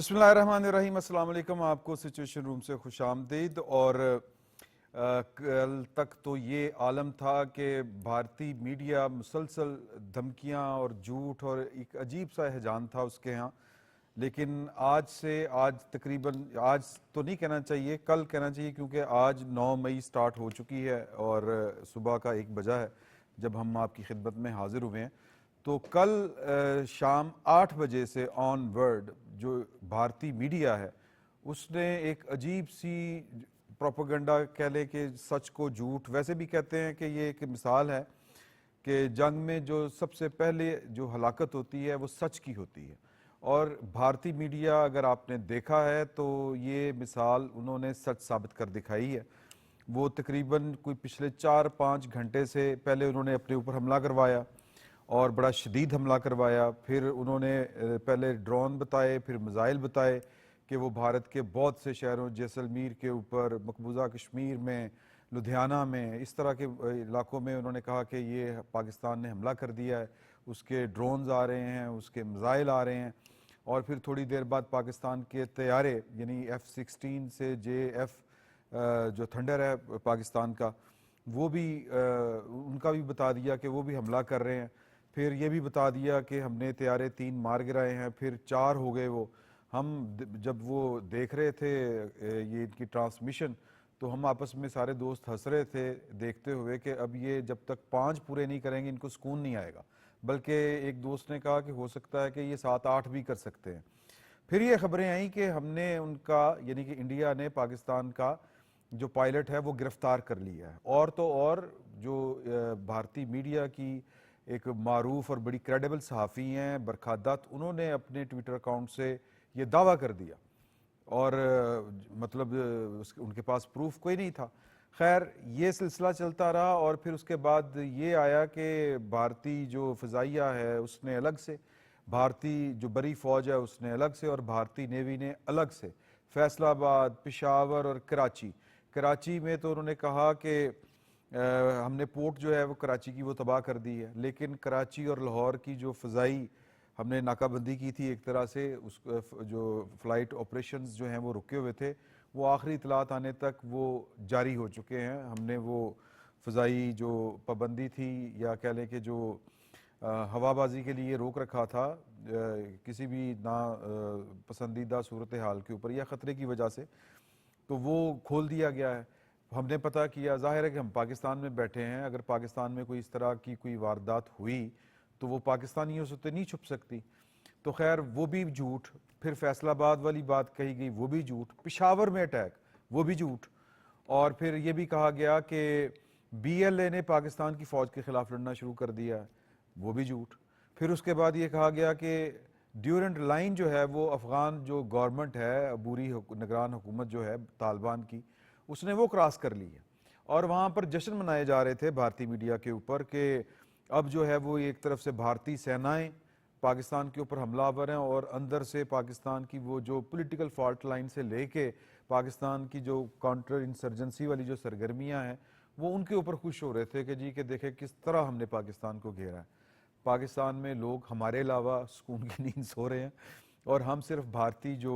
बिस्मिल्लाहिर्रहमानिर्रहीम। अस्सलाम वालेकुम। आपको सिचुएशन रूम से खुश आमदीद। और कल तक तो ये आलम था कि भारतीय मीडिया मुसलसल धमकियां और झूठ और एक अजीब सा हैजान था उसके यहाँ। लेकिन आज तकरीबन, आज तो नहीं कहना चाहिए, कल कहना चाहिए, क्योंकि आज 9 मई स्टार्ट हो चुकी है और सुबह का 1 बजा है जब हम आपकी खिदमत में हाजिर हुए हैं। तो कल शाम 8 बजे से ऑन वर्ड जो भारतीय मीडिया है उसने एक अजीब सी प्रोपेगेंडा, कह लें कि सच को झूठ, वैसे भी कहते हैं कि ये एक मिसाल है कि जंग में जो सबसे पहले जो हलाकत होती है वो सच की होती है। और भारतीय मीडिया, अगर आपने देखा है तो ये मिसाल उन्होंने सच साबित कर दिखाई है। वो तकरीबन कोई पिछले 4-5 घंटे से पहले उन्होंने अपने ऊपर हमला करवाया और बड़ा शदीद हमला करवाया। फिर उन्होंने पहले ड्रोन बताए, फिर मिज़ाइल बताए कि वो भारत के बहुत से शहरों, जैसलमेर के ऊपर, मकबूजा कश्मीर में, लुधियाना में, इस तरह के इलाकों में उन्होंने कहा कि ये पाकिस्तान ने हमला कर दिया है, उसके ड्रोन्स आ रहे हैं, उसके मिज़ाइल आ रहे हैं। और फिर थोड़ी देर बाद पाकिस्तान के तैयारे यानी F-16 से JF जो थंडर है पाकिस्तान का, वो भी उनका भी बता दिया कि वो भी हमला कर रहे हैं। फिर ये भी बता दिया कि हमने तैयारे 3 मार गिराए हैं, फिर 4 हो गए। वो हम जब वो देख रहे थे ये इनकी ट्रांसमिशन, तो हम आपस में सारे दोस्त हंस रहे थे देखते हुए कि अब ये जब तक 5 पूरे नहीं करेंगे इनको सुकून नहीं आएगा। बल्कि एक दोस्त ने कहा कि हो सकता है कि ये 7-8 भी कर सकते हैं। फिर ये खबरें आई कि हमने उनका, यानी कि इंडिया ने पाकिस्तान का जो पायलट है वो गिरफ्तार कर लिया है। और तो और जो भारतीय मीडिया की एक मारूफ और बड़ी क्रेडिबल सहाफ़ी हैं बरखा दत्त, उन्होंने अपने ट्विटर अकाउंट से ये दावा कर दिया और मतलब उनके पास प्रूफ कोई नहीं था। खैर ये सिलसिला चलता रहा और फिर उसके बाद ये आया कि भारतीय जो फ़िज़ाइया है उसने अलग से, भारतीय जो बड़ी फ़ौज है उसने अलग से, और भारतीय नेवी ने अलग से फैसलाबाद, पेशावर और कराची में तो उन्होंने कहा कि हमने पोर्ट जो है वो कराची की वो तबाह कर दी है। लेकिन कराची और लाहौर की जो फ़ज़ाई हमने नाकाबंदी की थी एक तरह से, उस जो फ़्लाइट ऑपरेशंस जो हैं वो रुके हुए थे, वो आखिरी इतलात आने तक वो जारी हो चुके हैं। हमने वो फ़ज़ाई जो पाबंदी थी, या कह लें कि जो हवाबाजी के लिए रोक रखा था किसी भी ना पसंदीदा सूरत हाल के ऊपर या ख़तरे की वजह से, तो वो खोल दिया गया है। हमने पता किया, ज़ाहिर है कि हम पाकिस्तान में बैठे हैं, अगर पाकिस्तान में कोई इस तरह की कोई वारदात हुई तो वो पाकिस्तानियों से तो नहीं छुप सकती। तो खैर वो भी झूठ। फिर फैसलाबाद वाली बात कही गई, वो भी झूठ। पेशावर में अटैक, वो भी झूठ। और फिर ये भी कहा गया कि BLA ने पाकिस्तान की फ़ौज के ख़िलाफ़ लड़ना शुरू कर दिया है, वो भी झूठ। फिर उसके बाद ये कहा गया कि ड्यूरेंट लाइन जो है वो अफ़गान जो गवर्नमेंट है, अबूरी निगरान हुकूमत जो है तालिबान की, उसने वो क्रॉस कर ली है। और वहाँ पर जश्न मनाए जा रहे थे भारतीय मीडिया के ऊपर कि अब जो है वो एक तरफ से भारतीय सेनाएं पाकिस्तान के ऊपर हमलावर हैं और अंदर से पाकिस्तान की वो जो पॉलिटिकल फॉल्ट लाइन से लेके पाकिस्तान की जो काउंटर इंसर्जेंसी वाली जो सरगर्मियां हैं वो उनके ऊपर खुश हो रहे थे कि जी, कि देखें किस तरह हमने पाकिस्तान को घेरा है। पाकिस्तान में लोग हमारे अलावा सुकून की नींद सो रहे हैं और हम सिर्फ भारतीय जो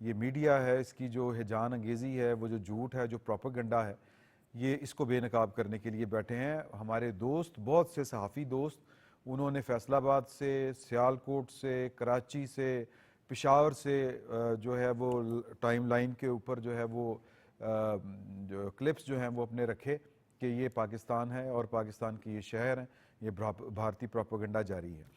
ये मीडिया है, इसकी जो हिजान अंगेज़ी है, वो जो झूठ है, जो प्रोपेगेंडा है, ये इसको बेनकाब करने के लिए बैठे हैं। हमारे दोस्त, बहुत से सहाफ़ी दोस्त, उन्होंने फैसलाबाद से, सियालकोट से, कराची से, पेशावर से जो है वो टाइम लाइन के ऊपर जो है वो जो क्लिप्स जो हैं वो अपने रखे कि ये पाकिस्तान है और पाकिस्तान की ये शहर हैं, ये भारतीय प्रोपेगेंडा जारी है।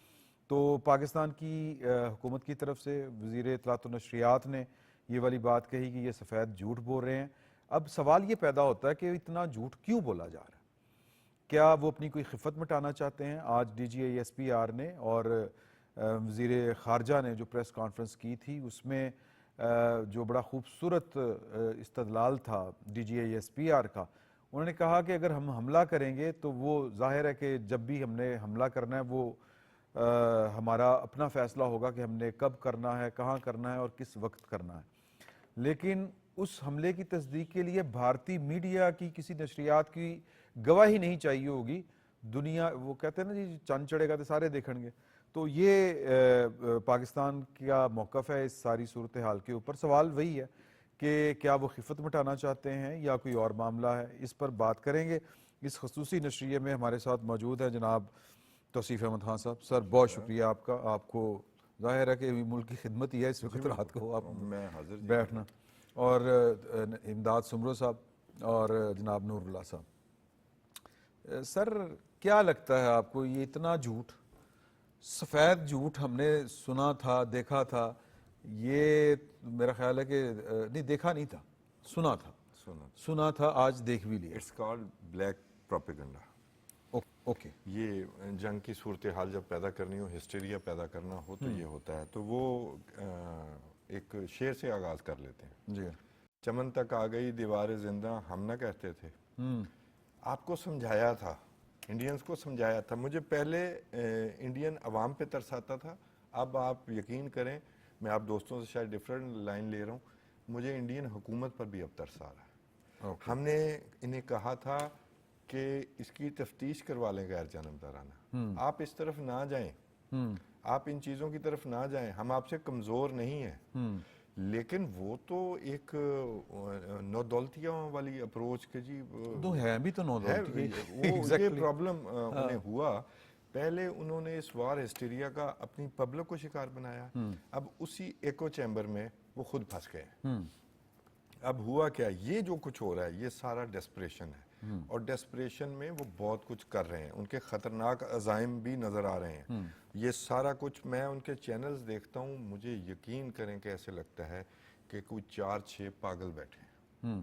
तो पाकिस्तान की हुकूमत की तरफ से वज़ीर इत्तलात व नशरियात ने ये वाली बात कही कि ये सफ़ेद झूठ बोल रहे हैं। अब सवाल ये पैदा होता है कि इतना झूठ क्यों बोला जा रहा है? क्या वो अपनी कोई खिफ़त मिटाना चाहते हैं? आज DGISPR ने और वज़ीर ख़ारजा ने जो प्रेस कॉन्फ्रेंस की थी उसमें जो बड़ा खूबसूरत इस्तदलाल था DGISPR का, उन्होंने कहा कि अगर हम हमला करेंगे तो वो ज़ाहिर है कि जब भी हमने हमला करना है वो हमारा अपना फ़ैसला होगा कि हमने कब करना है, कहाँ करना है और किस वक्त करना है। लेकिन उस हमले की तस्दीक के लिए भारतीय मीडिया की किसी नशरियात की गवाही नहीं चाहिए होगी। दुनिया, वो कहते हैं ना जी, चंद चढ़ेगा तो सारे देखणगे, تو یہ پاکستان کا موقف ہے اس ساری صورتحال کے اوپر. سوال وہی ہے کہ کیا وہ خفت مٹانا چاہتے ہیں یا کوئی اور معاملہ ہے. اس پر بات کریں گے. اس خصوصی نشریے میں ہمارے ساتھ موجود ہیں جناب توصیف احمد خان صاحب. سر بہت شکریہ آپ کا. آپ کو ظاہر ہے کہ ملک کی خدمت ہی ہے اس وقت رات کو آپ بیٹھنا. اور امداد سمرو صاحب اور جناب نور اللہ صاحب. سر کیا لگتا ہے آپ کو یہ اتنا جھوٹ, سفید جھوٹ ہم نے سنا تھا, دیکھا تھا, یہ میرا خیال ہے کہ نہیں دیکھا نہیں تھا, سنا تھا, آج دیکھ بھی لیا. It's called black propaganda. Okay. یہ جنگ کی صورتحال جب پیدا کرنی ہو, ہسٹیریا پیدا کرنا ہو تو یہ ہوتا ہے. تو وہ ایک شعر سے آغاز کر لیتے ہیں. جی. چمن تک آ گئی دیوار زندہ, ہم نہ کہتے تھے. آپ کو سمجھایا تھا, انڈینز کو سمجھایا تھا. مجھے پہلے انڈین عوام پہ ترس آتا تھا. اب آپ یقین کریں, میں آپ دوستوں سے شاید ڈفرینٹ لائن لے رہا ہوں, مجھے انڈین حکومت پر بھی اب ترس آ رہا ہے. ہم نے انہیں کہا تھا کہ اس کی تفتیش کروا لیں غیر جانبدارانہ. آپ اس طرف نہ جائیں, آپ ان چیزوں کی طرف نہ جائیں. ہم آپ سے کمزور نہیں ہیں, لیکن وہ تو ایک نو دولتیوں والی اپروچ کے جی تو ہے بھی تو نو دولتی وہ یہ پرابلم انہیں ہوا. پہلے انہوں نے اس وار ہسٹیریا کا اپنی پبلک کو شکار بنایا. اب اسی ایکو چیمبر میں وہ خود پھنس گئے. اب ہوا کیا, یہ جو کچھ ہو رہا ہے یہ سارا ڈیسپریشن ہے, اور ڈیسپریشن میں وہ بہت کچھ کر رہے ہیں. ان کے خطرناک عزائم بھی نظر آ رہے ہیں. یہ سارا کچھ میں ان کے چینلز دیکھتا ہوں, مجھے یقین کریں کہ ایسے لگتا ہے کہ کوئی 4-6 پاگل بیٹھے ہیں.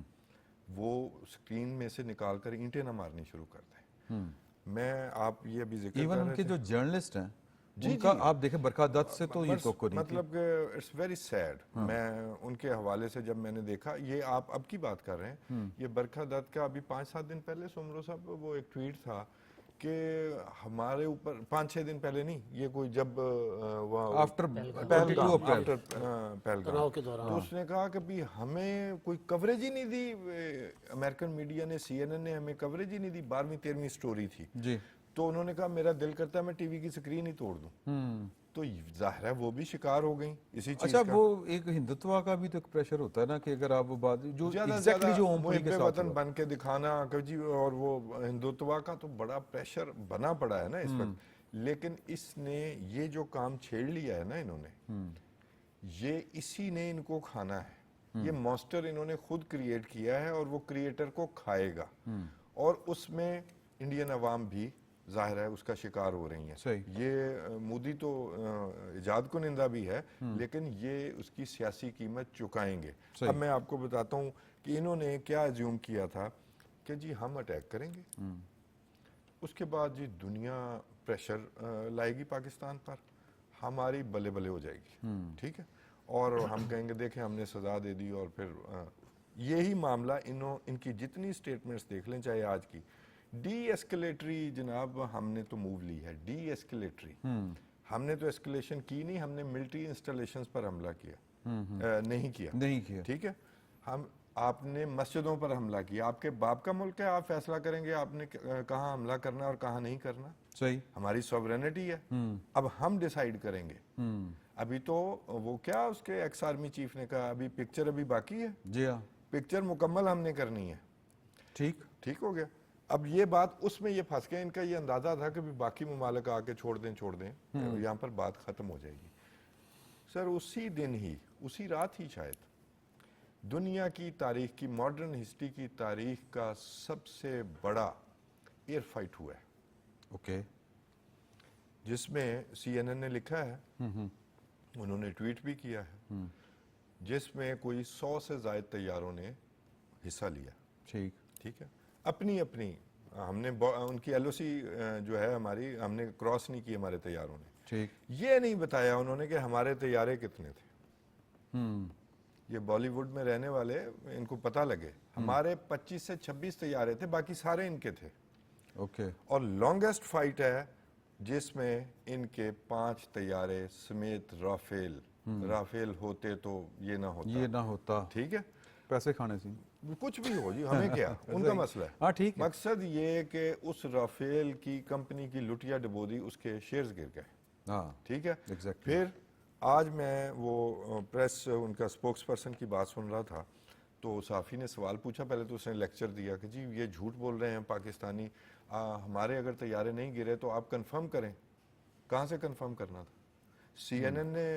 وہ سکرین میں سے نکال کر اینٹیں نہ مارنی شروع کر دیں. میں آپ یہ ابھی ذکر کر رہے تھے, ایون ان کے جو جرنلسٹ ہیں ان کا آپ دیکھیں برکھا دت سے تو یہ توقع نہیں تھی. مطلب کہ اٹس ویری سیڈ. میں ان کے حوالے سے جب میں نے دیکھا, یہ آپ اب کی بات کر رہے ہیں, یہ برکھا دت کا ابھی 5-7 دن پہلے سمرو صاحب وہ ایک ٹویٹ تھا کہ ہمارے اوپر 5-6 دن پہلے نہیں, یہ کوئی جب آفٹر پہلگام تو اس نے کہا کہ بھی ہمیں کوئی کوریج ہی نہیں دی. امریکن میڈیا نے, سی این این نے ہمیں کوریج ہی نہیں دی. 12ویں-13ویں سٹوری تھی. جی. تو انہوں نے کہا میرا دل کرتا ہے میں ٹی وی کی سکرین ہی توڑ دوں. تو ظاہر ہے وہ بھی شکار ہو گئیں اسی چیز کا. اچھا, وہ ایک ہندوتوا کا بھی تو ایک پریشر ہوتا ہے نا کہ اگر آپ وہ بات جو ایگزیکٹلی جو اوم پوری کے ساتھ وطن بن کے دکھانا جی, اور وہ ہندوتوا کا تو بڑا پریشر بنا پڑا ہے نا اس وقت. لیکن اس نے یہ جو کام چھیڑ لیا ہے نا انہوں نے, یہ اسی نے ان کو کھانا ہے. یہ مانسٹر انہوں نے خود کریٹ کیا ہے اور وہ کریٹر کو کھائے گا. اور اس میں انڈین عوام بھی ظاہر ہے اس کا شکار ہو رہی ہیں. یہ مودی تو ایجاد کنندہ بھی ہے, لیکن یہ اس کی سیاسی قیمت چکائیں گے. اب میں آپ کو بتاتا ہوں کہ انہوں نے کیا ایزیوم کیا تھا کہ جی ہم اٹیک کریں گے, اس کے بعد جی دنیا پریشر لائے گی پاکستان پر, ہماری بلے بلے ہو جائے گی. ٹھیک ہے, اور ہم کہیں گے دیکھیں ہم نے سزا دے دی. اور پھر یہی معاملہ ان کی جتنی سٹیٹمنٹس دیکھ لیں, چاہے آج کی ڈی ایسکلیٹری, جناب ہم نے تو موو لی ہے ڈی ایسکلیٹری. ہم نے تو ایسکلیشن کی نہیں, ہم نے ملٹری انسٹالیشنز پر حملہ کیا نہیں کیا. ٹھیک ہے, آپ نے مسجدوں پر حملہ کیا. آپ کے باپ کا ملک ہے, آپ فیصلہ کریں گے آپ نے کہاں حملہ کرنا اور کہاں نہیں کرنا. صحیح, ہماری سوورینٹی ہے, اب ہم ڈیسائیڈ کریں گے. ابھی تو وہ کیا اس کے ایکس آرمی چیف نے کہا ابھی پکچر ابھی باقی ہے. جی ہاں, پکچر مکمل ہم نے کرنی ہے. ٹھیک ہو گیا. اب یہ بات اس میں یہ پھنس گیا, ان کا یہ اندازہ تھا کہ باقی ممالک آ کے چھوڑ دیں یہاں پر بات ختم ہو جائے گی. سر اسی دن ہی, اسی رات ہی شاید, دنیا کی تاریخ کی, ماڈرن ہسٹری کی تاریخ کا سب سے بڑا ایئر فائٹ ہوا ہے. اوکے, جس میں سی این این نے لکھا ہے, انہوں نے ٹویٹ بھی کیا ہے, جس میں کوئی 100 سے زائد طیاروں نے حصہ لیا. ٹھیک ہے, اپنی ہم نے ان کی ایل او سی جو ہے ہماری, ہم نے کراس نہیں کی ہمارے طیاروں نے. یہ نہیں بتایا انہوں نے کہ ہمارے طیارے کتنے تھے. یہ بالی ووڈ میں رہنے والے, ان کو پتہ لگے, ہمارے 25 سے 26 طیارے تھے, باقی سارے ان کے تھے. اور لانگسٹ فائٹ ہے جس میں ان کے 5 طیارے سمیت رافیل ہوتے تو یہ نہ ہوتا. ٹھیک ہے, پیسے کھانے سے کچھ بھی ہو جی, ہمیں کیا, ان کا مسئلہ ہے. مقصد یہ کہ اس رافیل کی کمپنی کی لٹیا ڈبو دی, اس کے شیئرز گر گئے. हाँ ठीक है। Exactly. फिर आज मैं वो प्रेस उनका स्पोक्स पर्सन की बात सुन रहा था, तो साफ़ी ने सवाल पूछा, पहले तो उसने लेक्चर दिया कि जी ये झूठ बोल रहे हैं पाकिस्तानी, हमारे अगर तैयारे नहीं गिरे तो आप कंफर्म करें। कहाँ से कंफर्म करना था? CNN ने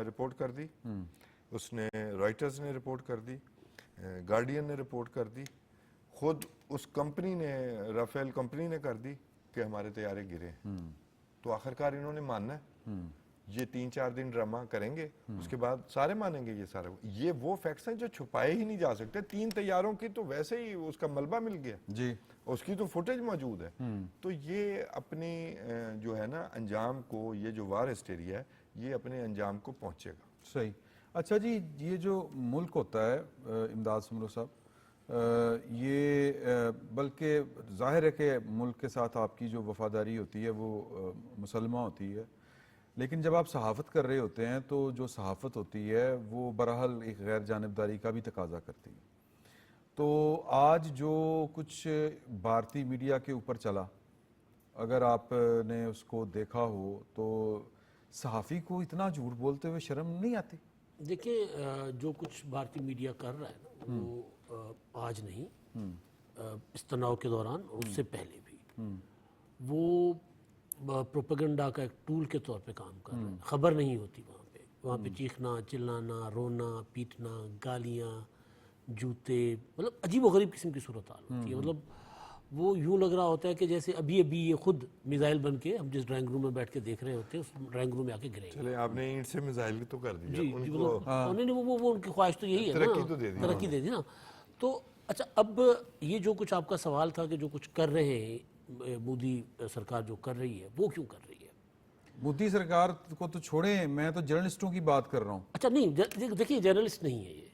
रिपोर्ट कर दी, उसने रॉयटर्स ने रिपोर्ट कर दी, गार्डियन ने रिपोर्ट कर दी, खुद उस कंपनी ने, राफेल कंपनी ने कर दी कि हमारे तैयारे गिरे। तो आखिरकार इन्होंने मानना है, ये 3-4 दिन ड्रामा करेंगे, उसके बाद सारे मानेंगे ये सारे। ये वो फैक्ट्स हैं जो छुपाए ही नहीं जा सकते। 3 तैयारों की तो वैसे ही उसका मलबा मिल गया जी, उसकी तो फुटेज मौजूद है। तो ये अपनी जो है ना अंजाम को, ये जो वार हिस्टेरिया है, ये अपने अंजाम को पहुंचेगा। सही। अच्छा जी, ये जो मुल्क होता है इमदाद सुमरो साहब, ये बल्कि जाहिर है कि मुल्क के साथ आपकी जो वफादारी होती है वो मुसलमा होती है, लेकिन जब आप सहाफ़त कर रहे होते हैं तो जो सहाफ़त होती है वो बहरहाल एक गैर जानिबदारी का भी तकाजा करती है। तो आज जो कुछ भारतीय मीडिया के ऊपर चला, अगर आपने उसको देखा हो तो सहाफ़ी को इतना झूठ बोलते हुए शर्म नहीं आती? देखिए, जो कुछ भारतीय मीडिया कर रहा है ना, वो आज नहीं, इस तनाव के दौरान, उससे पहले भी वो प्रोपेगेंडा का एक टूल के तौर पे काम कर रहा है। खबर नहीं होती वहाँ पे चीखना, चिल्लाना, रोना, पीटना, गालियाँ, जूते, मतलब अजीब व गरीब किस्म की सूरत हाल होती है। मतलब वो यूँ लग रहा होता है कि जैसे अभी अभी ये खुद मिसाइल बन के हम जिस ड्राइंग रूम में बैठ के देख रहे होते हैं, उस ड्राइंग रूम में आके गिरेंगे। चले, आपने ईंट से मिसाइल तो कर दिया जी जी, उनको। मतलब नहीं नहीं, वो उनकी ख्वाहिश तो यही है ना, तरक्की तो दे दी तरक्की दे दी ना। तो अच्छा, अब ये जो कुछ आपका सवाल था कि जो कुछ कर रहे हैं मोदी सरकार, जो कर रही है, वो क्यों कर रही है? मोदी सरकार को तो छोड़ें, मैं तो जर्नलिस्टों की बात कर रहा हूँ। अच्छा नहीं, देखिए, जर्नलिस्ट नहीं है ये,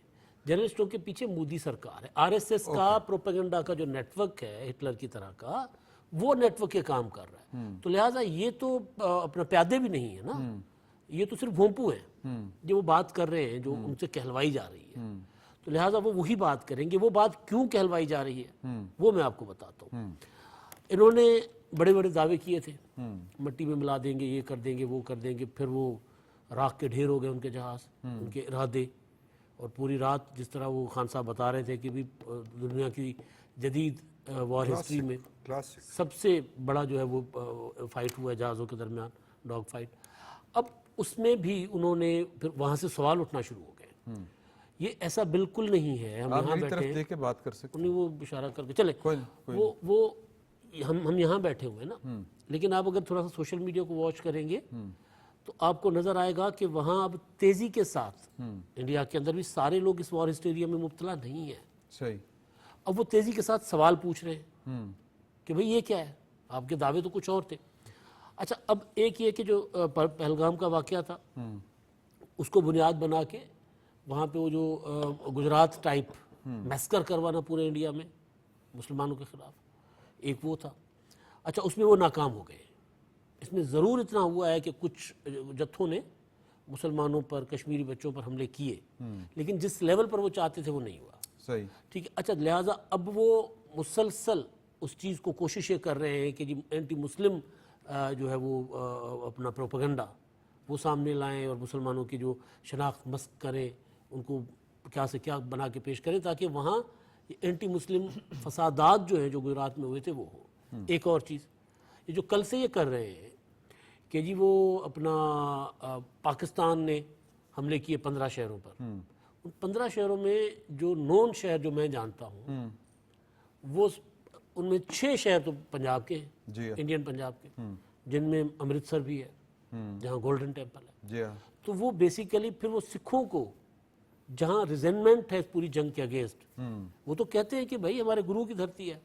जर्नलिस्टों के पीछे मोदी सरकार है। आरएसएस का प्रोपेगेंडा का जो नेटवर्क है हिटलर की तरह का, वो नेटवर्क ये काम कर रहा है। तो लिहाजा ये तो अपना प्यादे भी नहीं है ना, ये तो सिर्फ भोंपू है जो वो बात कर रहे हैं, जो उनसे कहलवाई जा रही है। तो लिहाजा वो वही बात करेंगे। वो बात क्यों कहलवाई जा रही है वो मैं आपको बताता हूँ। इन्होंने बड़े बड़े दावे किए थे, मट्टी में मिला देंगे, ये कर देंगे, वो कर देंगे, फिर वो राख के ढेर हो गए उनके जहाज, उनके इरादे। और पूरी रात जिस तरह वो खान साहब बता रहे थे कि भी दुनिया की जदीद वॉर हिस्ट्री में क्लासिक सबसे बड़ा जो है वो फाइट हुआ है जहाज़ों के दरमियान, डॉग फाइट। अब उसमें भी उन्होंने फिर वहाँ से सवाल उठना शुरू हो गए। ये ऐसा बिल्कुल नहीं है, हम आप यहाँ मेरी तरफ बैठे देख के बात कर सकते उन्हें वो इशारा करके चले, कोई वो हम यहाँ बैठे हुए हैं ना। लेकिन आप अगर थोड़ा सा सोशल मीडिया को वॉच करेंगे तो आपको नजर आएगा कि वहाँ अब तेजी के साथ इंडिया के अंदर भी सारे लोग इस वॉर हिस्टेरिया में मुब्तला नहीं है। सही। अब वो तेजी के साथ सवाल पूछ रहे हैं कि भाई ये क्या है, आपके दावे तो कुछ और थे। अच्छा, अब एक ये कि जो पहलगाम का वाकया था, उसको बुनियाद बना के वहाँ पे वो जो गुजरात टाइप मैस्कर करवाना पूरे इंडिया में मुसलमानों के खिलाफ, एक वो था। अच्छा, उसमें वो नाकाम हो गए। इसमें ज़रूर इतना हुआ है कि कुछ जत्थों ने मुसलमानों पर, कश्मीरी बच्चों पर हमले किए, लेकिन जिस लेवल पर वो चाहते थे वो नहीं हुआ। सही। ठीक है। अच्छा, लिहाजा अब वो मुसलसल उस चीज़ को कोशिशें कर रहे हैं कि जी एंटी मुस्लिम जो है वो अपना प्रोपेगेंडा वो सामने लाएं और मुसलमानों की जो शनाख्त मस्क करें, उनको क्या से क्या बना के पेश करें, ताकि वहाँ एंटी मुस्लिम फसादात जो हैं जो गुजरात में हुए थे वो हो। एक और चीज़, ये जो कल से ये कर रहे हैं कि जी वो अपना पाकिस्तान ने हमले किए 15 शहरों पर, उन 15 शहरों में जो नॉन शहर जो मैं जानता हूँ वो उनमें 6 शहर तो पंजाब के जी हैं, हाँ। इंडियन पंजाब के, जिनमें अमृतसर भी है, जहाँ गोल्डन टेम्पल है। जी हाँ। तो वो बेसिकली फिर वो सिखों को, जहाँ रिजेंटमेंट है इस पूरी जंग के अगेंस्ट, वो तो कहते हैं कि भाई हमारे गुरु की धरती है।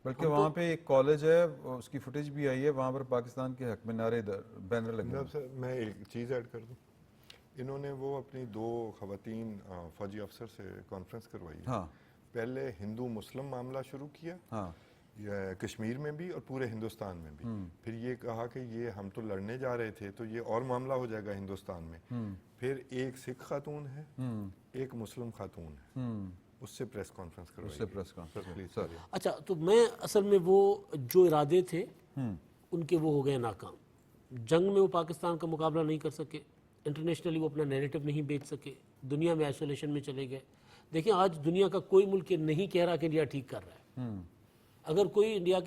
बल्कि वहाँ पे एक कॉलेज है, उसकी फुटेज भी आई है, वहाँ पर पाकिस्तान के हक में नारे बैनर लगे हैं। सर मैं एक चीज़ ऐड कर दूं, इन्होंने वो अपनी 2 खवातीन फौजी अफसर से कॉन्फ्रेंस करवाई है। हाँ पहले हिंदू मुस्लिम मामला शुरू किया, हाँ कश्मीर में भी और पूरे हिंदुस्तान में भी। फिर ये कहा कि ये हम तो लड़ने जा रहे थे तो ये और मामला हो जाएगा हिंदुस्तान में। फिर एक सिख खातून है, एक मुस्लिम खातून है, उससे प्रेस कॉन्फ्रेंस करवाई। उससे प्रेस कॉन्फ्रेंस। सर अच्छा, तो मैं असल में वो जो इरादे थे उनके वो हो गए नाकाम। जंग में वो पाकिस्तान का मुकाबला नहीं कर सके, इंटरनेशनली वो अपना नैरेटिव नहीं बेच सके, दुनिया में आइसोलेशन में चले गए। देखिए आज दुनिया का कोई मुल्क ये नहीं कह रहा कि इंडिया ठीक कर रहा है। अगर कोई इंडिया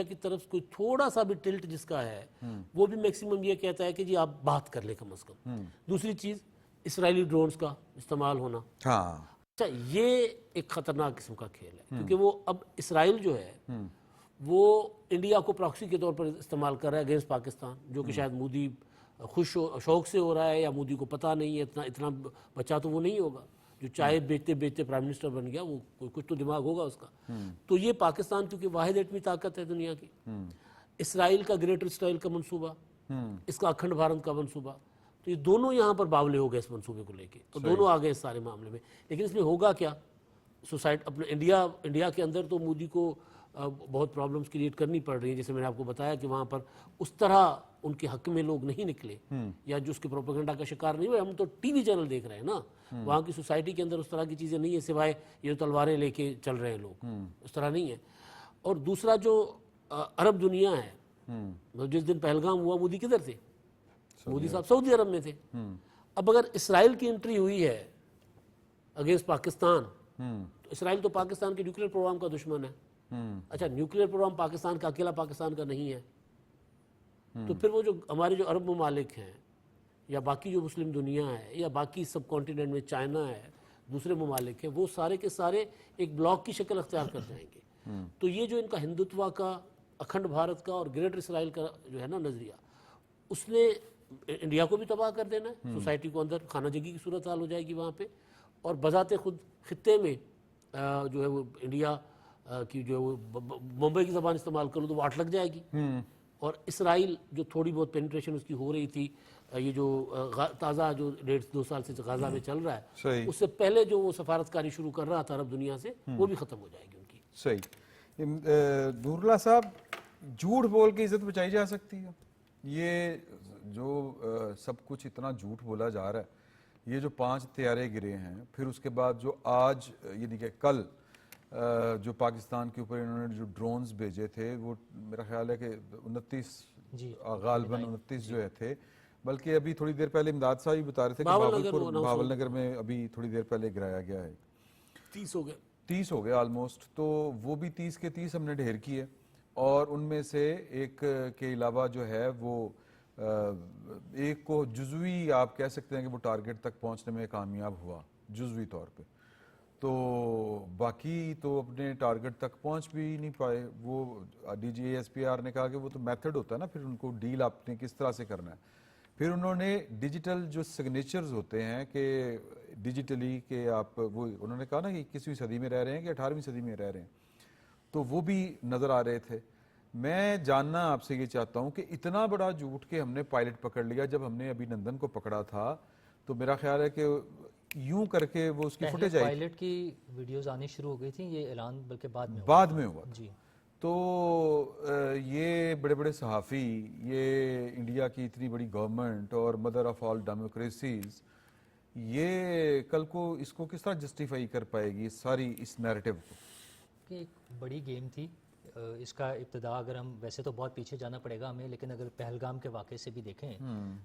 की तरफ कोई थोड़ा सा भी टिल्ट जिसका है, वो भी मैक्सिमम ये कहता है कि जी आप बात कर ले कम से कम। दूसरी चीज़ इसराइली ड्रोन्स का इस्तेमाल होना, हाँ, अच्छा ये एक खतरनाक किस्म का खेल है, क्योंकि वो अब इसराइल जो है वो इंडिया को प्रॉक्सी के तौर पर इस्तेमाल कर रहा है अगेंस्ट पाकिस्तान, जो कि शायद मोदी शौक से हो रहा है या मोदी को पता नहीं है। इतना बच्चा तो वो नहीं होगा जो चाय बेचते बेचते प्राइम मिनिस्टर बन गया, वो कुछ तो दिमाग होगा उसका। तो ये पाकिस्तान क्योंकि वाहिद एटमी ताकत है दुनिया की, इसराइल का ग्रेटर इसराइल का मंसूबा, इसका अखंड भारत का मंसूबा, तो ये दोनों यहाँ पर बावले हो गए इस मंसूबे को लेके, तो दोनों आ गए इस सारे मामले में। लेकिन इसमें होगा क्या, सोसाइटी अपने इंडिया के अंदर तो मोदी को बहुत प्रॉब्लम्स क्रिएट करनी पड़ रही है, जैसे मैंने आपको बताया कि वहाँ पर उस तरह उनके हक में लोग नहीं निकले या जो उसके प्रोपेगेंडा का शिकार नहीं हुए। हम तो टीवी चैनल देख रहे हैं ना, वहाँ की सोसाइटी के अंदर उस तरह की चीज़ें नहीं है, सिवाय ये तलवारें लेके चल रहे हैं लोग, उस तरह नहीं है। और दूसरा जो अरब दुनिया है, जिस दिन पहलगाम हुआ मोदी किधर थे? मोदी साहब सऊदी अरब में थे। अब अगर इसराइल की एंट्री हुई है अगेंस्ट पाकिस्तान, तो इसराइल तो पाकिस्तान के न्यूक्लियर प्रोग्राम का दुश्मन है। अच्छा, न्यूक्लियर प्रोग्राम पाकिस्तान का अकेला पाकिस्तान का नहीं है, तो फिर वो जो हमारे जो अरब ममालिक हैं या बाकी जो मुस्लिम दुनिया है या बाकी सब कॉन्टिनेंट में चाइना है, दूसरे ममालिक हैं, वो सारे के सारे एक ब्लॉक की शक्ल अख्तियार कर जाएंगे। तो ये जो इनका हिंदुत्व का, अखंड भारत का और ग्रेटर इसराइल का जो है ना नज़रिया, उसने इंडिया को भी तबाह कर देना है, सोसाइटी को अंदर खाना जगी की सूरत हाल हो जाएगी वहाँ पे, और बजाते खुद खित्ते में जो है वो इंडिया की जो है वो मुंबई की ज़बान इस्तेमाल करूँ तो वो 8 लग जाएगी। और इसराइल जो थोड़ी बहुत पेनिट्रेशन उसकी हो रही थी, ये जो ताज़ा जो 1.5-2 साल से गाज़ा में चल रहा है, उससे पहले जो वो सफारतकारी शुरू कर रहा था अरब दुनिया से, वो भी ख़त्म हो जाएगी उनकी। सही। नूरुल्लाह साहब, झूठ बोल के इज्जत बचाई जा सकती है? ये जो सब कुछ इतना झूठ बोला जा रहा है, ये जो 5 तैयारे गिरे हैं, फिर उसके बाद जो आज यानी कि कल जो पाकिस्तान के ऊपर इन्होंने जो ड्रोन्स भेजे थे, वो मेरा ख्याल है कि 29 गालबन 29 जो है थे, बल्कि अभी थोड़ी देर पहले इमदाद साहब ही बता रहे थे कि भावलनगर में अभी थोड़ी देर पहले गिराया गया है। 30 हो गए ऑलमोस्ट। तो वो भी 30 के 30 हमने ढेर किए, और उनमें से एक के अलावा जो है वो एक को जुज़वी आप कह सकते हैं कि वो टारगेट तक पहुंचने में कामयाब हुआ जुज़वी तौर पे, तो बाकी तो अपने टारगेट तक पहुंच भी नहीं पाए। वो DGASPR ने कहा कि वो तो मेथड होता है ना, फिर उनको डील आपने किस तरह से करना है। फिर उन्होंने डिजिटल जो सिग्नेचर्स होते हैं कि डिजिटली के आप वो उन्होंने कहा ना कि 21वीं सदी में रह रहे हैं कि 18वीं सदी में रह रहे हैं, तो वो भी नज़र आ रहे थे। मैं जानना आपसे ये चाहता हूँ कि इतना बड़ा झूठ के हमने पायलट पकड़ लिया। जब हमने अभिनंदन को पकड़ा था तो मेरा ख्याल है कि यूं करके वो उसकी फुटेज आई, पायलट की वीडियोस आनी शुरू हो गई थी, ये ऐलान बल्कि बाद में हुआ जी। तो ये बड़े बड़े सहाफ़ी, ये इंडिया की इतनी बड़ी गवर्नमेंट और मदर ऑफ ऑल डेमोक्रेसीज, ये कल को इसको किस तरह जस्टिफाई कर पाएगी सारी इस नैरेटिव को? कि एक बड़ी गेम थी। इसका इब्तिदा अगर हम, वैसे तो बहुत पीछे जाना पड़ेगा हमें, लेकिन अगर पहलगाम के वाक़े से भी देखें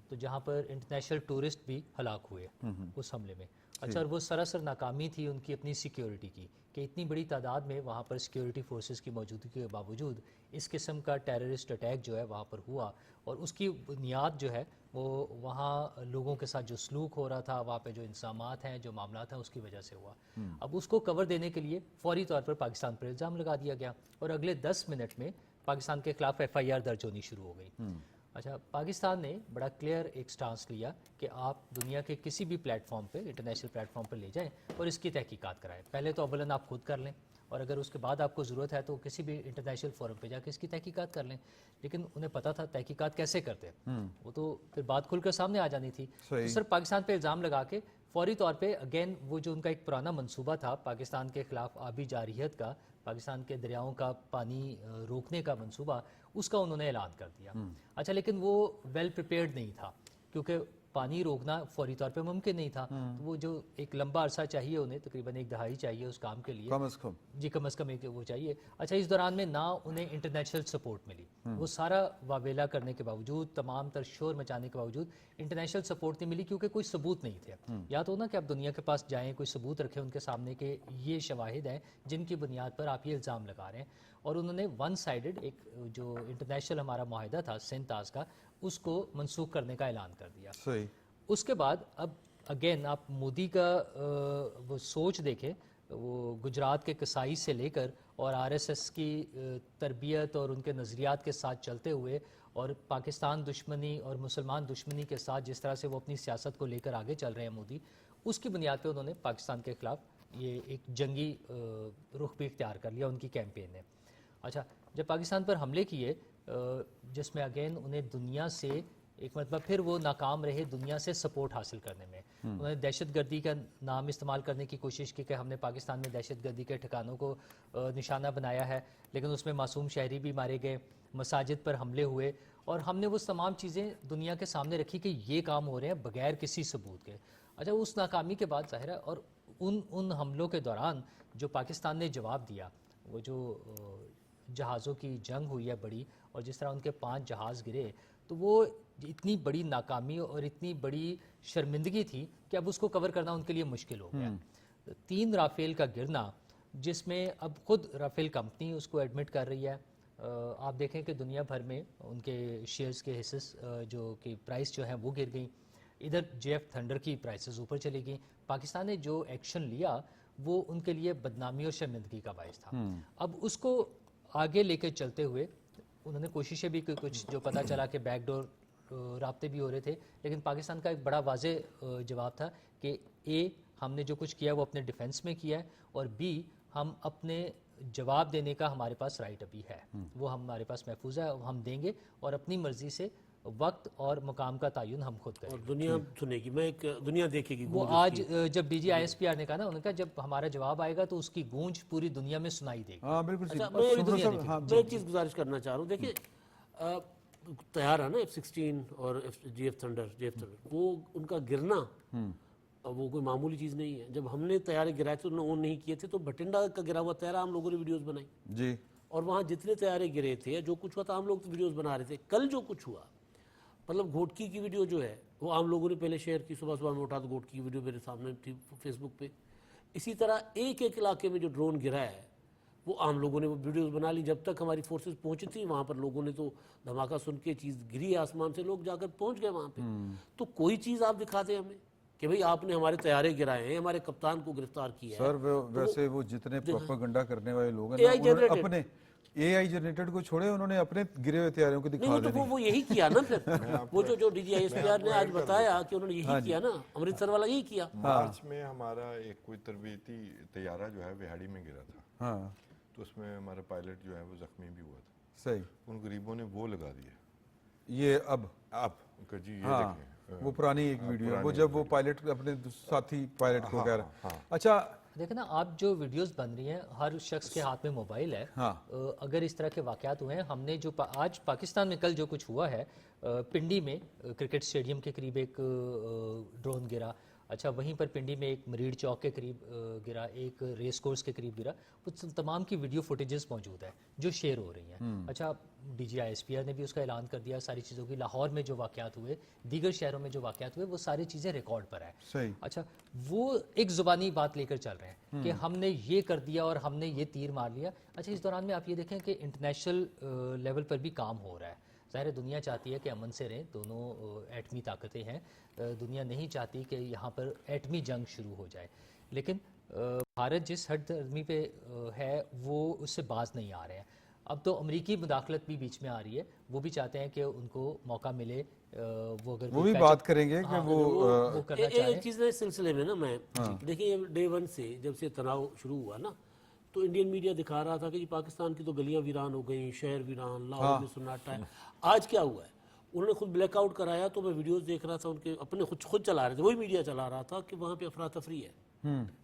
तो जहाँ पर इंटरनेशनल टूरिस्ट भी हलाक हुए उस हमले में। अच्छा, और वो सरासर नाकामी थी उनकी अपनी सिक्योरिटी की, कि इतनी बड़ी तादाद में वहाँ पर सिक्योरिटी फोर्सेस की मौजूदगी के बावजूद इस किस्म का टेररिस्ट अटैक जो है वहाँ पर हुआ, और उसकी बुनियाद जो है वो वहाँ लोगों के साथ जो सलूक हो रहा था, वहाँ पे जो इंतजामात हैं, जो मामला था, उसकी वजह से हुआ। अब उसको कवर देने के लिए फौरी तौर पर पाकिस्तान पर इल्ज़ाम लगा दिया गया, और अगले 10 मिनट में पाकिस्तान के खिलाफ FIR दर्ज होनी शुरू हो गई। अच्छा, पाकिस्तान ने बड़ा क्लियर एक स्टांस लिया कि आप दुनिया के किसी भी प्लेटफॉर्म पे, इंटरनेशनल प्लेटफॉर्म पर ले जाएं और इसकी तहकीकात कराएं। पहले तो अवलन आप खुद कर लें, और अगर उसके बाद आपको ज़रूरत है तो किसी भी इंटरनेशनल फोरम पे जाके इसकी तहकीकात कर लें। लेकिन उन्हें पता था तहकीकात कैसे करते हैं, वो तो फिर बात खुलकर सामने आ जानी थी। तो सिर्फ पाकिस्तान पे इल्ज़ाम लगा के फौरी तौर पे अगेन वो जो उनका एक पुराना मंसूबा था पाकिस्तान के खिलाफ आबी जारियत का, पाकिस्तान के दरियाओं का पानी रोकने का मंसूबा, उसका उन्होंने ऐलान कर दिया। अच्छा, लेकिन वो वेल प्रिपेयर्ड नहीं था, क्योंकि पानी रोकना फौरी तौर पे मुमकिन नहीं था, तो वो जो एक लंबा अरसा चाहिए उन्हें, तकरीबन 1 दहाई चाहिए उस काम के लिए, कम से कम जी कम से कम एक वो चाहिए। अच्छा, इस दौरान में ना उन्हें इंटरनेशनल सपोर्ट मिली, वो सारा वावेला करने के बावजूद, तमाम तर शोर मचाने के बावजूद इंटरनेशनल सपोर्ट नहीं मिली, क्योंकि कोई सबूत नहीं थे। या तो ना कि आप दुनिया के पास जाएं, कोई सबूत रखें उनके सामने कि ये शवाहिद हैं जिनकी बुनियाद पर आप ये इल्ज़ाम लगा रहे हैं, और उन्होंने वन साइडेड एक जो इंटरनेशनल हमारा माहिदा था सिंताज का, उसको मनसूख करने का ऐलान कर दिया। सही। उसके बाद अब अगेन आप मोदी का वो सोच देखें, वो गुजरात के कसाई से लेकर और आरएसएस की तरबियत और उनके नज़रियात के साथ चलते हुए, और पाकिस्तान दुश्मनी और मुसलमान दुश्मनी के साथ जिस तरह से वो अपनी सियासत को लेकर आगे चल रहे हैं मोदी, उसकी बुनियाद पे उन्होंने पाकिस्तान के ख़िलाफ़ ये एक जंगी रुख भी इख्तियार कर लिया उनकी कैंपेन ने। अच्छा, जब पाकिस्तान पर हमले किए, जिसमें अगेन उन्हें दुनिया से एक मतलब फिर वो नाकाम रहे दुनिया से सपोर्ट हासिल करने में, उन्होंने दहशतगर्दी का नाम इस्तेमाल करने की कोशिश की कि हमने पाकिस्तान में दहशतगर्दी के ठिकानों को निशाना बनाया है, लेकिन उसमें मासूम शहरी भी मारे गए, मसाजिद पर हमले हुए, और हमने वो तमाम चीज़ें दुनिया के सामने रखी कि ये काम हो रहे हैं बगैर किसी सबूत के। अच्छा, उस नाकामी के बाद ज़ाहिर है, और उन हमलों के दौरान जो पाकिस्तान ने जवाब दिया, वो जो जहाज़ों की जंग हुई है बड़ी, और जिस तरह उनके 5 जहाज़ गिरे, तो वो इतनी बड़ी नाकामी और इतनी बड़ी शर्मिंदगी थी कि अब उसको कवर करना उनके लिए मुश्किल हो गया। 3 राफेल का गिरना, जिसमें अब खुद राफेल कंपनी उसको एडमिट कर रही है। आप देखें कि दुनिया भर में उनके शेयर्स के हिस्से जो कि प्राइस जो है वो गिर गई, इधर जेएफ थंडर की प्राइसेस ऊपर चली गई। पाकिस्तान ने जो एक्शन लिया वो उनके लिए बदनामी और शर्मिंदगी का बायस था। अब उसको आगे लेके चलते हुए उन्होंने कोशिशें भी की, कुछ जो पता चला कि बैकडोर राब्ते भी हो रहे थे, लेकिन पाकिस्तान का एक बड़ा वाजे जवाब था कि ए, हमने जो कुछ किया वो अपने डिफेंस में किया है, और बी, हम अपने जवाब देने का हमारे पास राइट अभी है, वो हमारे पास महफूज है, हम देंगे, और अपनी मर्जी से वक्त और मुकाम का तयन हम खुद करेंगे। और दुनिया सुनेगी, मैं एक दुनिया देखेगी। वो आज जब डीजी आईएसपीआर ने कहा ना, उन्होंने कहा जब हमारा जवाब आएगा तो उसकी गूंज पूरी दुनिया में सुनाई देगी। हाँ बिल्कुल सही। अच्छा, सुब्रत साहब, हाँ, मैं एक चीज़ गुजारिश करना चाह रहा हूँ। देखिए, तैयार है ना F-16 और जेएफ थंडर, वो उनका गिरना वो कोई मामूली चीज़ नहीं है। जब हमने तैयारे गिराए थे, उन्होंने ऑन नहीं किए थे, तो भटिंडा का गिरा हुआ तैयारा हम लोगों ने वीडियोस बनाई जी, और वहाँ जितने तैयारे गिरे थे, जो कुछ हुआ था, हम लोग तो वीडियोस बना रहे थे। कल जो कुछ हुआ, मतलब घोटकी की वीडियो जो है वो आम लोगों ने पहले शेयर की, सुबह सुबह में उठा तो घोटकी की वीडियो मेरे सामने थी फेसबुक पे। इसी तरह एक एक इलाके में जो ड्रोन गिरा है वो आम लोगों ने वो वीडियोस बना ली। जब तक हमारी फोर्सेस पहुंची थी वहाँ पर लोगों ने तो धमाका सुन के चीज़ गिरी आसमान से, लोग जाकर पहुंच गए वहाँ पे। तो कोई चीज़ आप दिखा दें हमें कि भाई आपने हमारे तैयारे गिराए हैं, हमारे कप्तान को गिरफ्तार किया है। सर वैसे वो जितने प्रोपेगेंडा करने वाले लोग हैं AI ना, उन्होंने generated। अपने AI जनरेटेड को छोड़े, उन्होंने अपने गिरे हुए तैयारियों को दिखा नहीं, तो देने। वो यही किया ना फिर। वो जो डीजी आईएसपीआर ने आज बताया कि उन्होंने यही किया ना, अमृतसर वाला यही किया। मार्च में हमारा एक कोई तरबीती तैयारा जो है विहाड़ी में गिरा था, हाँ तो उसमें हमारा पायलट जो है वो जख्मी भी हुआ था। सही। उन गरीबों ने वो लगा दिया। ये अब उनका जी, ये हाँ, देखें, वो पुरानी एक वीडियो है, वो जब वो पायलट अपने साथी पायलट को कह रहा। हाँ। अच्छा, देखो ना, आप जो वीडियोस बन रही हैं, हर शख्स के हाथ में मोबाइल है। हाँ। अगर इस तरह के वाकयात हुए हैं, हमने जो आज पाकिस्तान में कल जो कुछ हुआ है, पिंडी में क्रिकेट स्टेडियम के करीब एक ड्रोन गिरा। अच्छा, वहीं पर पिंडी में एक मरीड चौक के करीब गिरा, एक रेस कोर्स के करीब गिरा। वो तमाम की वीडियो फुटेजेस मौजूद है जो शेयर हो रही हैं। अच्छा, डीजी आईएसपीआर ने भी उसका ऐलान कर दिया सारी चीज़ों की। लाहौर में जो वाकयात हुए, दीगर शहरों में जो वाकयात हुए, वो सारी चीज़ें रिकॉर्ड पर है। सही। अच्छा, वो एक ज़ुबानी बात लेकर चल रहे हैं कि हमने ये कर दिया और हमने ये तीर मार लिया। अच्छा, इस दौरान में आप ये देखें कि इंटरनेशनल लेवल पर भी काम हो रहा है। ज़ाहिर दुनिया चाहती है कि अमन से रहें, दोनों एटमी ताकतें हैं। दुनिया नहीं चाहती कि यहाँ पर एटमी जंग शुरू हो जाए, लेकिन भारत जिस हद धर्मी पे है वो उससे बाज नहीं आ रहे हैं। अब तो अमरीकी मुदाखलत भी बीच में आ रही है, वो भी चाहते हैं कि उनको मौका मिले। वो अगर वो भी बात करेंगे कि वो करना चाहें। एक चीज़ ना इस सिलसिले में ना, मैं देखिए डे 1 से जब से तनाव शुरू हुआ ना, तो इंडियन मीडिया दिखा रहा था कि जी पाकिस्तान की तो गलियां वीरान हो गई, शहर वीरान, लाहौर में सन्नाटा है। आज क्या हुआ है, उन्होंने खुद ब्लैकआउट कराया। तो मैं वीडियोस देख रहा था, उनके अपने खुद चला रहे थे, वही मीडिया चला रहा था कि वहाँ पे अफरा तफरी है,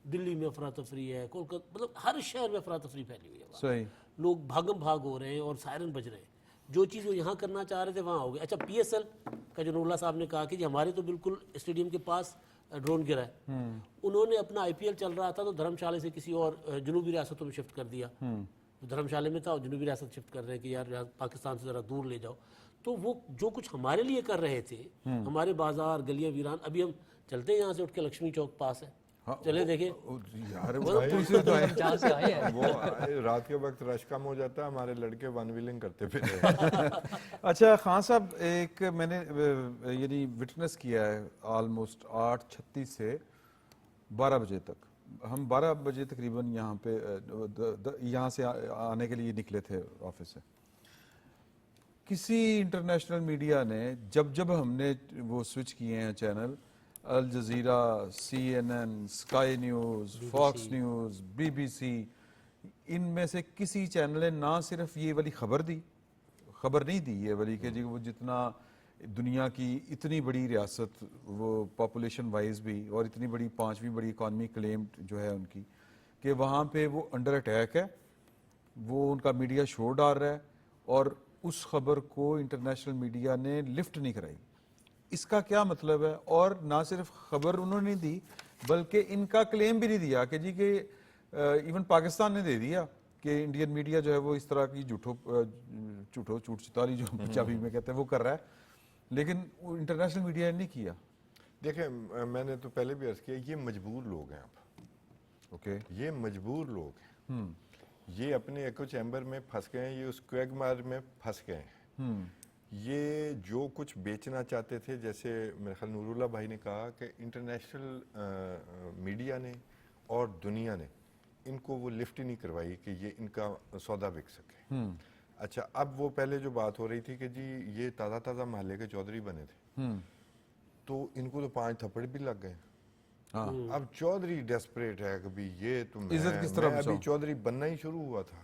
दिल्ली में अफरा तफरी है, कोलकाता, मतलब हर शहर में अफरा तफरी फैली हुई है। सही। लोग भागम भाग हो रहे हैं और सायरन बज रहे हैं। جو چیز وہ یہاں کرنا چاہ رہے تھے وہاں ہو گیا. اچھا پی ایس ایل کا جو نوراللہ صاحب نے کہا کہ جی ہمارے تو بالکل اسٹیڈیم کے پاس ڈرون گرا ہے, انہوں نے اپنا آئی پی ایل چل رہا تھا تو دھرم شالے سے کسی اور جنوبی ریاستوں میں شفٹ کر دیا, دھرم شالے میں تھا اور جنوبی ریاست شفٹ کر رہے ہیں کہ یار پاکستان سے ذرا دور لے جاؤ. تو وہ جو کچھ ہمارے لیے کر رہے تھے, ہمارے بازار گلیاں ویران, ابھی ہم چلتے ہیں یہاں سے اٹھ کے لکشمی چوک پاس ہے, چلے دیکھیں یار جہاں سے آئے ہیں وہ رات کے وقت رش کم ہو جاتا ہے, ہمارے لڑکے ون ویلنگ کرتے پھر. اچھا خان صاحب, ایک میں نے یعنی وٹنس کیا ہے آلموسٹ 8:36 سے 12 بجے تک, ہم 12 بجے تقریباً یہاں پہ یہاں سے آنے کے لیے نکلے تھے آفس سے. کسی انٹرنیشنل میڈیا نے جب ہم نے وہ سوئچ کیے ہیں channel, Al Jazeera, C N N, Sky News, Fox News, B B C, ان میں سے کسی چینل نے نہ صرف یہ والی خبر نہیں دی یہ والی کہ جی وہ جتنا دنیا کی اتنی بڑی ریاست, وہ پاپولیشن وائز بھی, اور اتنی بڑی 5ویں بڑی اکانومی کلیمڈ جو ہے ان کی, کہ وہاں پہ وہ انڈر اٹیک ہے, وہ ان کا میڈیا شور ڈال رہا ہے, اور اس خبر کو انٹرنیشنل میڈیا نے لفٹ نہیں کرائی. اس کا کیا مطلب ہے؟ اور نہ صرف خبر انہوں نے دی بلکہ ان کا کلیم بھی نہیں دیا کہ جی کہ ایون پاکستان نے دے دیا کہ انڈین میڈیا جو ہے وہ اس طرح کی جھوٹ چتاری جو پنجابی میں کہتے ہیں وہ کر رہا ہے, لیکن انٹرنیشنل میڈیا نے نہیں کیا. دیکھیں میں نے تو پہلے بھی عرض کیا, یہ مجبور لوگ ہیں اب, اوکے, یہ مجبور لوگ ہیں, یہ اپنے ایکو چیمبر میں پھنس گئے ہیں, یہ اس کویگمار میں پھنس گئے ہیں. یہ جو کچھ بیچنا چاہتے تھے, جیسے میرے خیال نور اللہ بھائی نے کہا کہ انٹرنیشنل میڈیا نے اور دنیا نے ان کو وہ لفٹ ہی نہیں کروائی کہ یہ ان کا سودا بک سکے. اچھا اب وہ پہلے جو بات ہو رہی تھی کہ جی یہ تازہ محلے کے چودھری بنے تھے, تو ان کو تو 5 تھپڑ بھی لگ گئے. اب چودھری ڈیسپریٹ ہے کہ بھی یہ تو میں ابھی چودھری بننا ہی شروع ہوا تھا,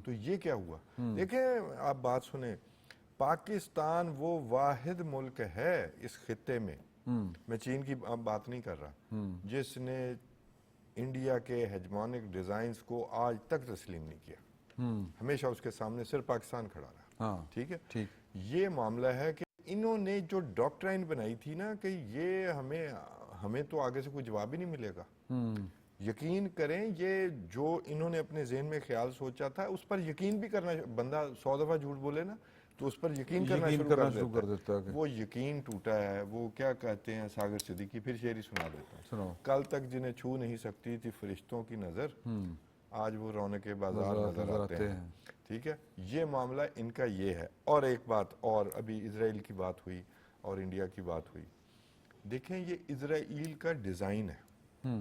تو یہ کیا ہوا. دیکھیں آپ بات سنیں, پاکستان وہ واحد ملک ہے اس خطے میں, میں چین کی بات نہیں کر رہا, جس نے انڈیا کے ہیجمونک ڈیزائنز کو آج تک تسلیم نہیں کیا. ہمیشہ اس کے سامنے صرف پاکستان کھڑا رہا. ٹھیک ہے, یہ معاملہ ہے کہ انہوں نے جو ڈاکٹرائن بنائی تھی نا کہ یہ ہمیں تو آگے سے کوئی جواب ہی نہیں ملے گا. یقین کریں, یہ جو انہوں نے اپنے ذہن میں خیال سوچا تھا اس پر یقین بھی کرنا, بندہ 100 دفعہ جھوٹ بولے نا تو اس پر یقین کرنا شروع کر دیتا ہے. وہ یقین ٹوٹا ہے. وہ کیا کہتے ہیں ساگر صدیقی, پھر شعری سنا دیتا ہوں, کل تک جنہیں چھو نہیں سکتی تھی فرشتوں کی نظر, آج وہ رونق بازار نظر آتے ہیں. ٹھیک ہے, یہ معاملہ ان کا یہ ہے. اور ایک بات اور, ابھی اسرائیل کی بات ہوئی اور انڈیا کی بات ہوئی. دیکھیں یہ اسرائیل کا ڈیزائن ہے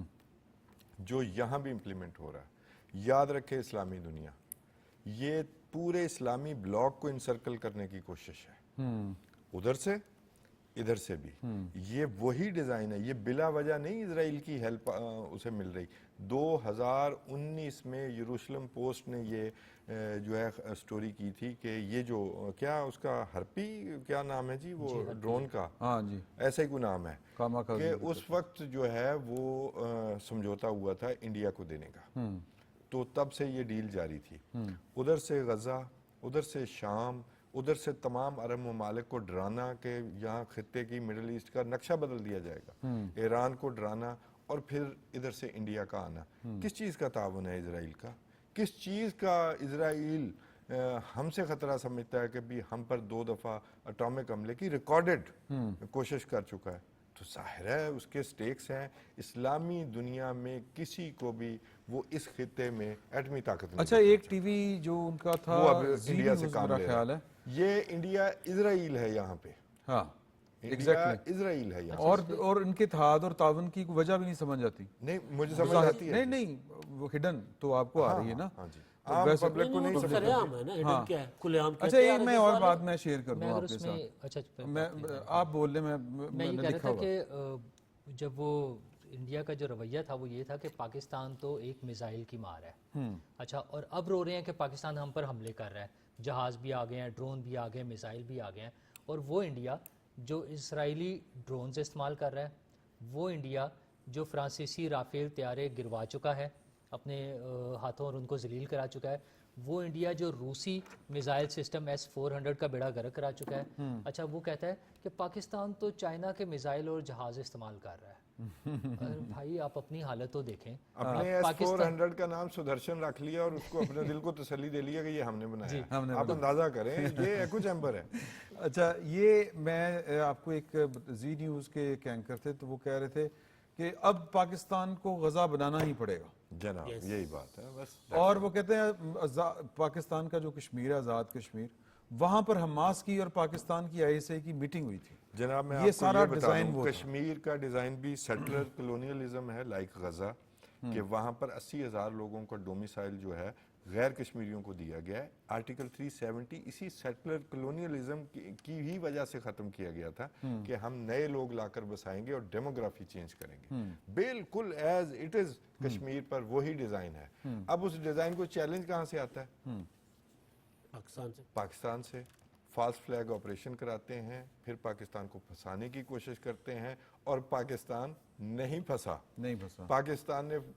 جو یہاں بھی امپلیمنٹ ہو رہا ہے. یاد رکھے اسلامی دنیا, یہ پورے اسلامی بلاک کو انسرکل کرنے کی کوشش ہے, ادھر سے ادھر سے بھی. یہ وہی ڈیزائن ہے, یہ بلا وجہ نہیں اسرائیل کی ہیلپ اسے مل رہی. 2019 میں یروشلم پوسٹ نے یہ جو ہے سٹوری کی تھی کہ یہ جو کیا اس کا ہرپی کیا نام ہے جی وہ ڈرون کا, ایسا ہی کوئی نام ہے, کہ اس وقت جو ہے وہ سمجھوتا ہوا تھا انڈیا کو دینے کا. تو تب سے یہ ڈیل جاری تھی. ادھر سے غزہ, ادھر سے شام, ادھر سے تمام عرب ممالک کو ڈرانا کہ یہاں خطے کی مڈل ایسٹ کا نقشہ بدل دیا جائے گا, ایران کو ڈرانا, اور پھر ادھر سے انڈیا کا آنا. کس چیز کا تعاون ہے اسرائیل کا, کس چیز کا اسرائیل ہم سے خطرہ سمجھتا ہے کہ بھی ہم پر 2 دفعہ اٹامک حملے کی ریکارڈڈ کوشش کر چکا ہے. تو ظاہر ہے اس کے سٹیکس ہیں. اسلامی دنیا میں کسی کو بھی وہ اس خطے میں ایٹمی طاقت نہیں. اچھا ایک ٹی وی جو ان کا تھا وہ اب انڈیا سے کام میرا لے خیال رہا ہے, یہ انڈیا اسرائیل ہے یہاں پہ, ہاں اسرائیل ہے یہاں. اور ان کے اتحاد اور تعاون کی وجہ بھی نہیں سمجھ آتی. نہیں مجھے سمجھ آتی ہے, نہیں وہ ہڈن تو آپ کو آ رہی ہے نا. عام پبلک کو نہیں سمجھ آتی. اچھا ایک میں اور بات میں شیئر کر دوں آپ کے ساتھ, میں آپ بول لیں, میں یہ کہہ رہا تھا کہ جب وہ انڈیا کا جو رویہ تھا وہ یہ تھا کہ پاکستان تو ایک میزائل کی مار ہے. اچھا, اور اب رو رہے ہیں کہ پاکستان ہم پر حملے کر رہا ہے, جہاز بھی آ گئے ہیں, ڈرون بھی آ گئے ہیں, میزائل بھی آ گئے ہیں. اور وہ انڈیا جو اسرائیلی ڈرونز استعمال کر رہا ہے, وہ انڈیا جو فرانسیسی رافیل طیارے گروا چکا ہے اپنے ہاتھوں اور ان کو ذلیل کرا چکا ہے. وہ انڈیا جو روسی میزائل سسٹم S-400 کا بیڑا غرق کرا چکا ہے. اچھا وہ کہتا ہے کہ پاکستان تو چائنا کے میزائل اور جہاز استعمال کر رہا ہے. بھائی آپ اپنی حالت تو دیکھیں. اپنے S-400 کا نام سدرشن رکھ لیا اور اس کو اپنے دل کو تسلی دے لیا کہ یہ ہم نے بنایا ہے. آپ اندازہ کریں یہ ایکو چیمبر ہے. اچھا یہ میں آپ کو ایک زی نیوز کے ایک اینکر تھے تو وہ کہہ رہے تھے کہ اب پاکستان کو غزہ بنانا ہی پڑے گا جناب یہی بات ہے بس. اور وہ کہتے ہیں پاکستان کا جو کشمیر ہے آزاد کشمیر وہاں پر حماس کی اور پاکستان کی ISI کی میٹنگ ہوئی تھی. جناب میں یہ آپ کو سارا یہ بتا ڈیزائن دوں وہ تھا. کشمیر کا ڈیزائن بھی سیٹلر کلونیلزم ہے لائک غزہ کہ وہاں پر 80,000 لوگوں کا ڈومیسائل جو ہے غیر کشمیریوں کو دیا گیا ہے. آرٹیکل 370 اسی سیٹلر کلونیلزم کی ہی وجہ سے ختم کیا گیا تھا کہ ہم نئے لوگ لا کر بسائیں گے اور ڈیموگرافی چینج کریں گے. بالکل ایز اٹ از کشمیر پر وہی ڈیزائن ہے. اب اس ڈیزائن کو چیلنج کہاں سے آتا ہے؟ پاکستان سے. فالس فلیگ آپریشن کراتے ہیں پھر پاکستان کو پھنسانے کی کوشش کرتے ہیں اور پاکستان نہیں پھنسا.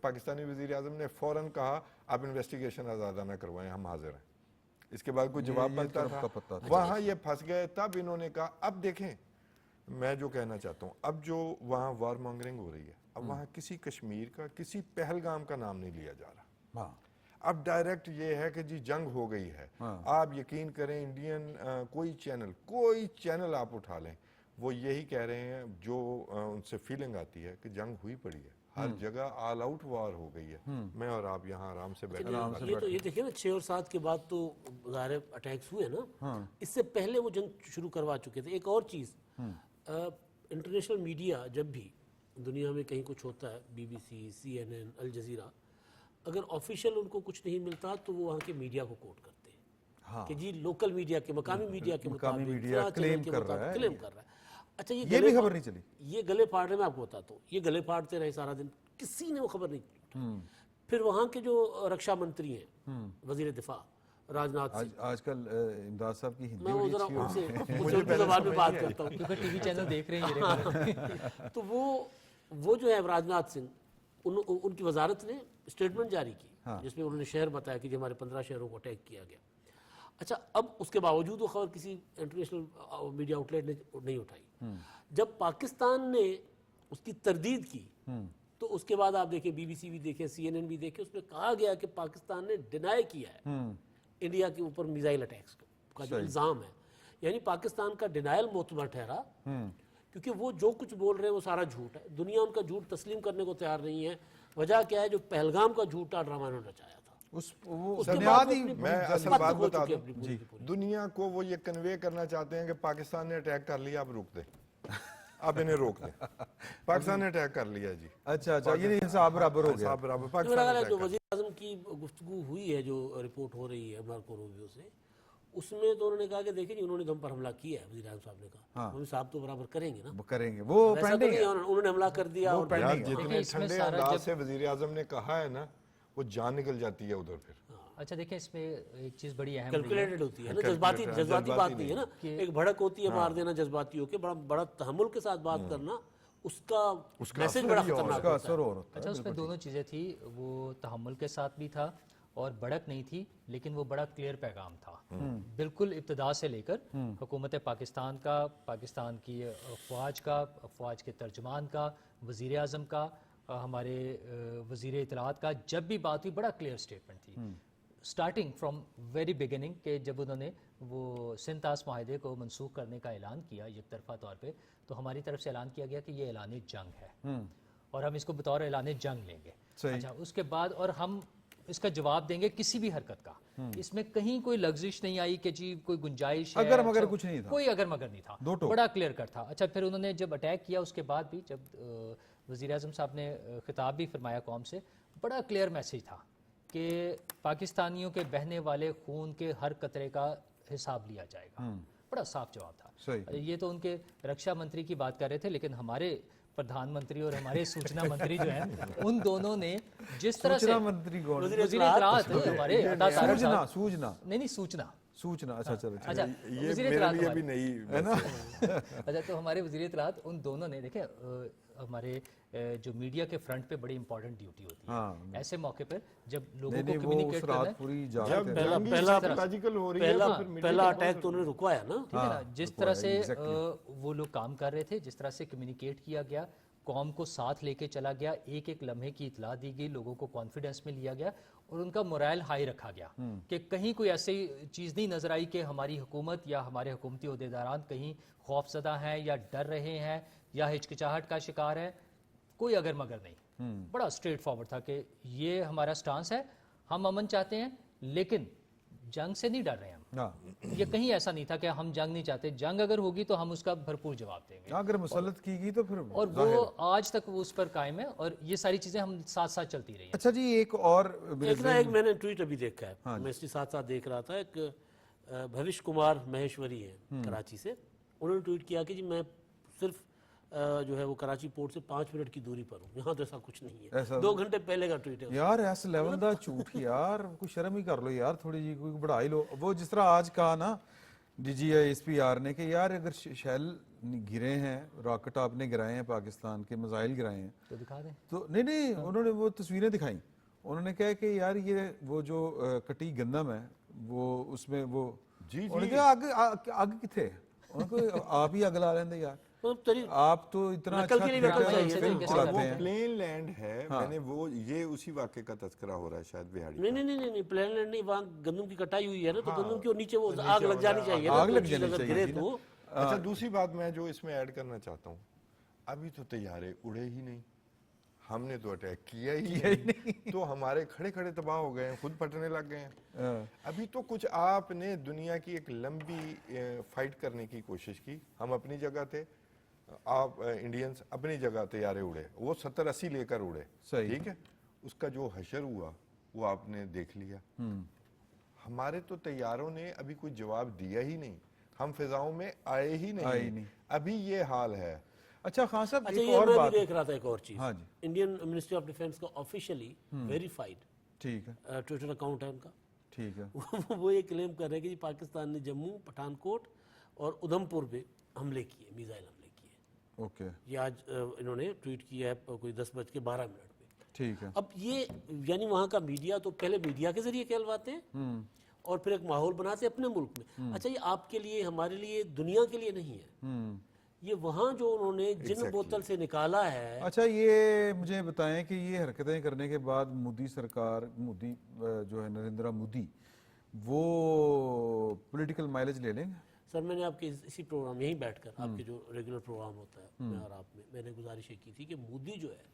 پاکستانی وزیر اعظم نے فوراً کہا آپ انویسٹیگیشن آزادانہ کروائیں ہم حاضر ہیں. اس کے بعد کوئی جواب ملتا تھا وہاں یہ پھنس گئے. تب انہوں نے کہا اب دیکھیں میں جو کہنا چاہتا ہوں اب جو وہاں وار مانگرنگ ہو رہی ہے اب وہاں کسی کشمیر کا کسی پہلگام کا نام نہیں لیا جا رہا. اب ڈائریکٹ یہ ہے کہ جی جنگ ہو گئی ہے. آپ یقین کریں انڈین کوئی چینل آپ اٹھا لیں وہ یہی کہہ رہے ہیں جو ان سے فیلنگ آتی ہے کہ جنگ ہوئی پڑی ہے. ہر جگہ آل آؤٹ وار ہو گئی ہے. میں اور آپ یہاں آرام سے بیٹھے یہ دیکھیں نا 6 اور 7 کے بعد تو ظاہر اٹیکس ہوئے نا. اس سے پہلے وہ جنگ شروع کروا چکے تھے. ایک اور چیز انٹرنیشنل میڈیا جب بھی دنیا میں کہیں کچھ ہوتا ہے BBC CNN الجزیرہ اگر آفیشیل ان کو کچھ نہیں ملتا تو وہ وہاں کے میڈیا کو کوٹ کرتے ہیں کہ جی لوکل میڈیا کے مقامی میڈیا کے مطابق کلیم کر رہا ہے. اچھا یہ بھی خبر نہیں چلی. یہ گلے پھاڑ رہے میں آپ کو بتاتا ہوں یہ گلے پھاڑتے رہے سارا دن کسی نے وہ خبر نہیں اٹھائی. پھر وہاں کے جو رکشا منتری ہیں وزیر دفاع راجناتھ سنگھ آج کل امداد صاحب کی میں وہ ذرا ان سے اردو زبان میں بات کرتا ہوں کیونکہ ٹی وی چینل دیکھ رہے ہیں. تو وہ جو ہے راجناتھ سنگھ ان کی وزارت نے اسٹیٹمنٹ جاری کی جس میں انہوں نے شہر بتایا کہ ہمارے 15 شہروں کو اٹیک کیا گیا. اچھا اب اس کے باوجود وہ خبر کسی انٹرنیشنل میڈیا آؤٹ لیٹ نے نہیں اٹھائی. جب پاکستان نے اس کی تردید کی تو اس کے بعد آپ دیکھیں BBC بھی دیکھیں CNN بھی دیکھیں اس میں کہا گیا کہ پاکستان نے ڈینائی کیا ہے انڈیا کے اوپر میزائل اٹیکس کا جو الزام ہے. یعنی پاکستان کا ڈینائل معتبر ٹھہرا کیونکہ وہ جو کچھ بول رہے ہیں وہ سارا جھوٹ ہے. دنیا ان کا جھوٹ تسلیم کرنے کو تیار نہیں ہے. وجہ کیا ہے جو پہلگام کا جھوٹا ڈرامہ انہوں نے رچایا تھا. میں اصل بات بتا دوں دنیا کو وہ یہ کنوے کرنا چاہتے ہیں کہ پاکستان نے اٹیک کر لیا اب روک دیں اب انہیں روک دیں. پاکستان نے اٹیک کر لیا جی. اچھا یہ حساب برابر ہو گیا. جو وزیر اعظم کی گفتگو ہوئی ہے جو رپورٹ ہو رہی ہے مارکو روبیو سے اس میں تو انہوں نے کہا کہ دیکھیں جی انہوں نے ہم پر حملہ کیا ہے. وزیر اعظم صاحب نے کہا وہ صاحب تو برابر کریں گے نا کریں گے وہ انہوں نے حملہ کر دیا. جتنے ٹھنڈے انداز سے وزیر اعظم نے کہا ہے نا وہ جان نکل جاتی ہے ادھر پھر. اچھا دیکھیں اس میں ایک چیز بڑی اہم کیلکولیٹڈ ہوتی ہے نا جذباتی بات نہیں ہے نا. ایک بھڑک ہوتی ہے مار دینا جذباتی ہو کے بڑا تحمل کے ساتھ بات کرنا اس کا میسج بڑا خطرناک ہوتا ہے. اچھا اس میں دونوں چیزیں تھی وہ تحمل کے ساتھ بھی تھا اور بڑک نہیں تھی لیکن وہ بڑا کلیئر پیغام تھا بالکل ابتدا سے لے کر حکومت پاکستان کا پاکستان کی افواج کا افواج کے ترجمان کا وزیر اعظم کا ہمارے وزیر اطلاعات کا جب بھی بات ہوئی بڑا کلیئر سٹیٹمنٹ تھی سٹارٹنگ فرام ویری بگننگ کہ جب انہوں نے وہ سنتاس معاہدے کو منسوخ کرنے کا اعلان کیا یک طرفہ طور پہ تو ہماری طرف سے اعلان کیا گیا کہ یہ اعلان جنگ ہے اور ہم اس کو بطور اعلان جنگ لیں گے. اچھا اس کے بعد اور ہم اس کا جواب دیں گے کسی بھی حرکت کا. اس میں کہیں کوئی لغزش نہیں آئی کہ جی کوئی گنجائش ہے اگر مگر کچھ نہیں تھا کوئی اگر مگر نہیں تھا بڑا کلیئر کٹ تھا. اچھا پھر انہوں نے جب اٹیک کیا اس کے بعد بھی جب وزیر اعظم صاحب نے خطاب بھی فرمایا قوم سے بڑا کلیئر میسیج تھا کہ پاکستانیوں کے بہنے والے خون کے ہر قطرے کا حساب لیا جائے گا. بڑا صاف جواب تھا. یہ تو ان کے رکشا منتری کی بات کر رہے تھے لیکن ہمارے پردھان منتری اور ہمارے سوچنا منتری جو ہیں ان دونوں نے जिस तरह से सूचना मंत्री कौन? वज़ीर वज़ीर इत्तलात हमारे अता तारड़ सूचना साहब, सूचना नहीं सूचना, सूचना, अच्छा चलो ठीक अच्छा ये वज़ीर मेरे इत्तलात लिए हमारे- भी नहीं है ना। अच्छा तो हमारे वज़ीर इत्तलात उन दोनों ने देखे हमारे जो मीडिया के फ्रंट पे बड़ी इंपॉर्टेंट ड्यूटी होती है। हाँ। ऐसे मौके पर जब लोगों नहीं को नहीं, वो कम्युनिकेट उस करना रात है, पूरी जाग जब थे। जंग पहला- स्ट्रेटेजिकल हो रही है पहला तो फिर मीडिया पहला की बहुत अटैक तो उन्होंने रुकवाया ना। ठीक है ना, जिस रुकवाया, तरह से exactly। वो लोग काम कर रहे थे, जिस तरह से कम्युनिकेट किया गया, कौम को साथ लेके चला गया, एक एक लम्हे की इतला दी गई, लोगों को कॉन्फिडेंस में लिया गया और उनका मोरल हाई रखा गया कि कहीं कोई ऐसी चीज़ नहीं नजर आई कि हमारी हुकूमत या हमारे हुकूमती अहदेदारान कहीं खौफजदा हैं या डर रहे हैं या हिचकिचाहट का शिकार है, कोई अगर मगर नहीं। बड़ा स्ट्रेट फॉरवर्ड था कि ये हमारा स्टांस है, हम अमन चाहते हैं लेकिन जंग से नहीं डर रहे हम। हाँ, ये कहीं ऐसा नहीं था कि हम जंग नहीं चाहते, जंग अगर होगी तो हम उसका भरपूर जवाब देंगे अगर मुसल्लत की गई तो फिर और वो आज तक वो उस पर कायम है और ये सारी चीजें हम साथ साथ चलती रही हैं। अच्छा जी, एक और मेरे एक ना एक मैंने ट्वीट अभी देखा है, मैं इसके साथ साथ देख रहा था, एक भविष्य कुमार महेश्वरी है कराची से, उन्होंने ट्वीट किया कि जी मैं सिर्फ जो है वो कराची पोर्ट से 5 मिनट की दूरी पर हूँ, यहाँ तो ऐसा कुछ नहीं है। ऐसा- 2 घंटे पहले का ट्वीट है। यार इस लेवल ਦਾ ਝੂਠ यार, कोई शर्म ही कर लो यार, थोड़ी जी कोई बढ़ा ही लो। वो जिस तरह आज कहा ना DGISPR ने कि यार अगर शेल गिरे हैं, रॉकेट आपने गिराए हैं, पाकिस्तान के मिसाइल गिराए हैं, तो दिखा दें। तो नहीं नहीं, उन्होंने वो तस्वीरें दिखाई, उन्होंने कहा कि यार ये वो जो कटी गंदम है वो उसमें वो जी, जी। उन्होंने कहा आग किथे, उनको आप ही आग ला लेंगे यार, आप तो इतना नकल अच्छा के लिए थिएटर नकल चाहिए। फिल्म और और चलाते वो हैं। प्लेन लैंड है, मैंने वो ये उसी वाक्य का तज़किरा हो रहा है शायद बिहाड़ी नहीं नहीं नहीं नहीं, प्लेन लैंड नहीं, वहाँ गंदम की कटाई हुई है ना, तो हाँ, गंदम के नीचे वो नीचे आग लग हो जानी जाए, चाहिए ना, आग कोई लग चीज़ जानी अगर चाहिए गिरे थी ना। तो। अच्छा दूसरी बात मैं जो इसमें ऐड करना चाहता हूँ, अभी तो तैयारे उड़े ही नहीं, हमने तो अटैक किया ही नहीं, तो हमारे खड़े खड़े तबाह हो गए हैं, खुद फटने लग गए हैं। अभी तो कुछ आपने दुनिया की एक लंबी फाइट करने की कोशिश की, हम अपनी जगह थे, आप इंडियंस अपनी जगह तैयारे उड़े, वो 70-80 लेकर उड़े, सही। ठीक है, उसका जो हशर हुआ वो आपने देख लिया। हमारे तो तैयारों ने अभी कोई जवाब दिया ही नहीं, हम फिजाओं में आए ही नहीं, अभी ये हाल है। अच्छा खान साहब, अच्छा एक ये और मैं बात, भी देख रहा था एक और चीज़, हाँ जी। इंडियन मिनिस्ट्री ऑफ डिफेंस का ऑफिशियली वेरीफाइड ठीक है ट्विटर अकाउंट है उनका। ठीक है, वो ये क्लेम कर रहे हैं कि जी पाकिस्तान ने जम्मू, पठानकोट और उधमपुर पे हमले किए, मिसाइल हमले किए। ओके ये आज इन्होंने ट्वीट किया है कोई 10:12 पे। ठीक है। अब ये यानी वहाँ का मीडिया तो पहले मीडिया के जरिए कहलवाते हैं और फिर एक माहौल बनाते हैं अपने मुल्क में। अच्छा ये आपके लिए, हमारे लिए, दुनिया के लिए नहीं है, ये वहाँ जो उन्होंने जिन बोतल से निकाला है। अच्छा ये मुझे बताएं कि ये हरकतें करने के बाद मोदी सरकार, मोदी जो है नरेंद्र मोदी, वो पॉलिटिकल माइलेज ले लेंगे? सर मैंने आपके इसी प्रोग्राम यहीं बैठकर आपके जो रेगुलर प्रोग्राम होता है मैं और आप में, मैंने गुजारिश की थी कि मोदी जो है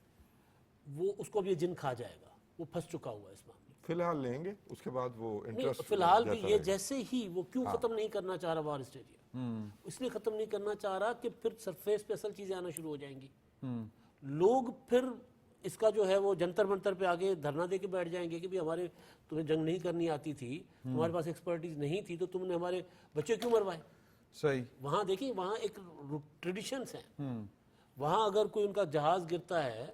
वो उसको अब ये जिन खा जाएगा, वो फंस चुका हुआ है इस मामले में। फिलहाल लेंगे, उसके बाद वो नहीं इंटरेस्ट फिलहाल भी ये जैसे ही वो क्यों खत्म नहीं करना चाह रहा वॉर स्टेरिया, इसलिए खत्म नहीं करना चाह रहा कि फिर सरफेस पे असल चीजें आना शुरू हो जाएंगी। लोग फिर इसका जो है वो जंतर मंतर पे आगे धरना दे के बैठ जाएंगे कि भी हमारे, तुम्हें जंग नहीं करनी आती थी, तुम्हारे पास एक्सपर्टीज नहीं थी, तो तुमने हमारे बच्चे क्यों मरवाए। सही। वहाँ देखिए, वहाँ एक ट्रेडिशंस हैं, वहाँ अगर कोई उनका जहाज गिरता है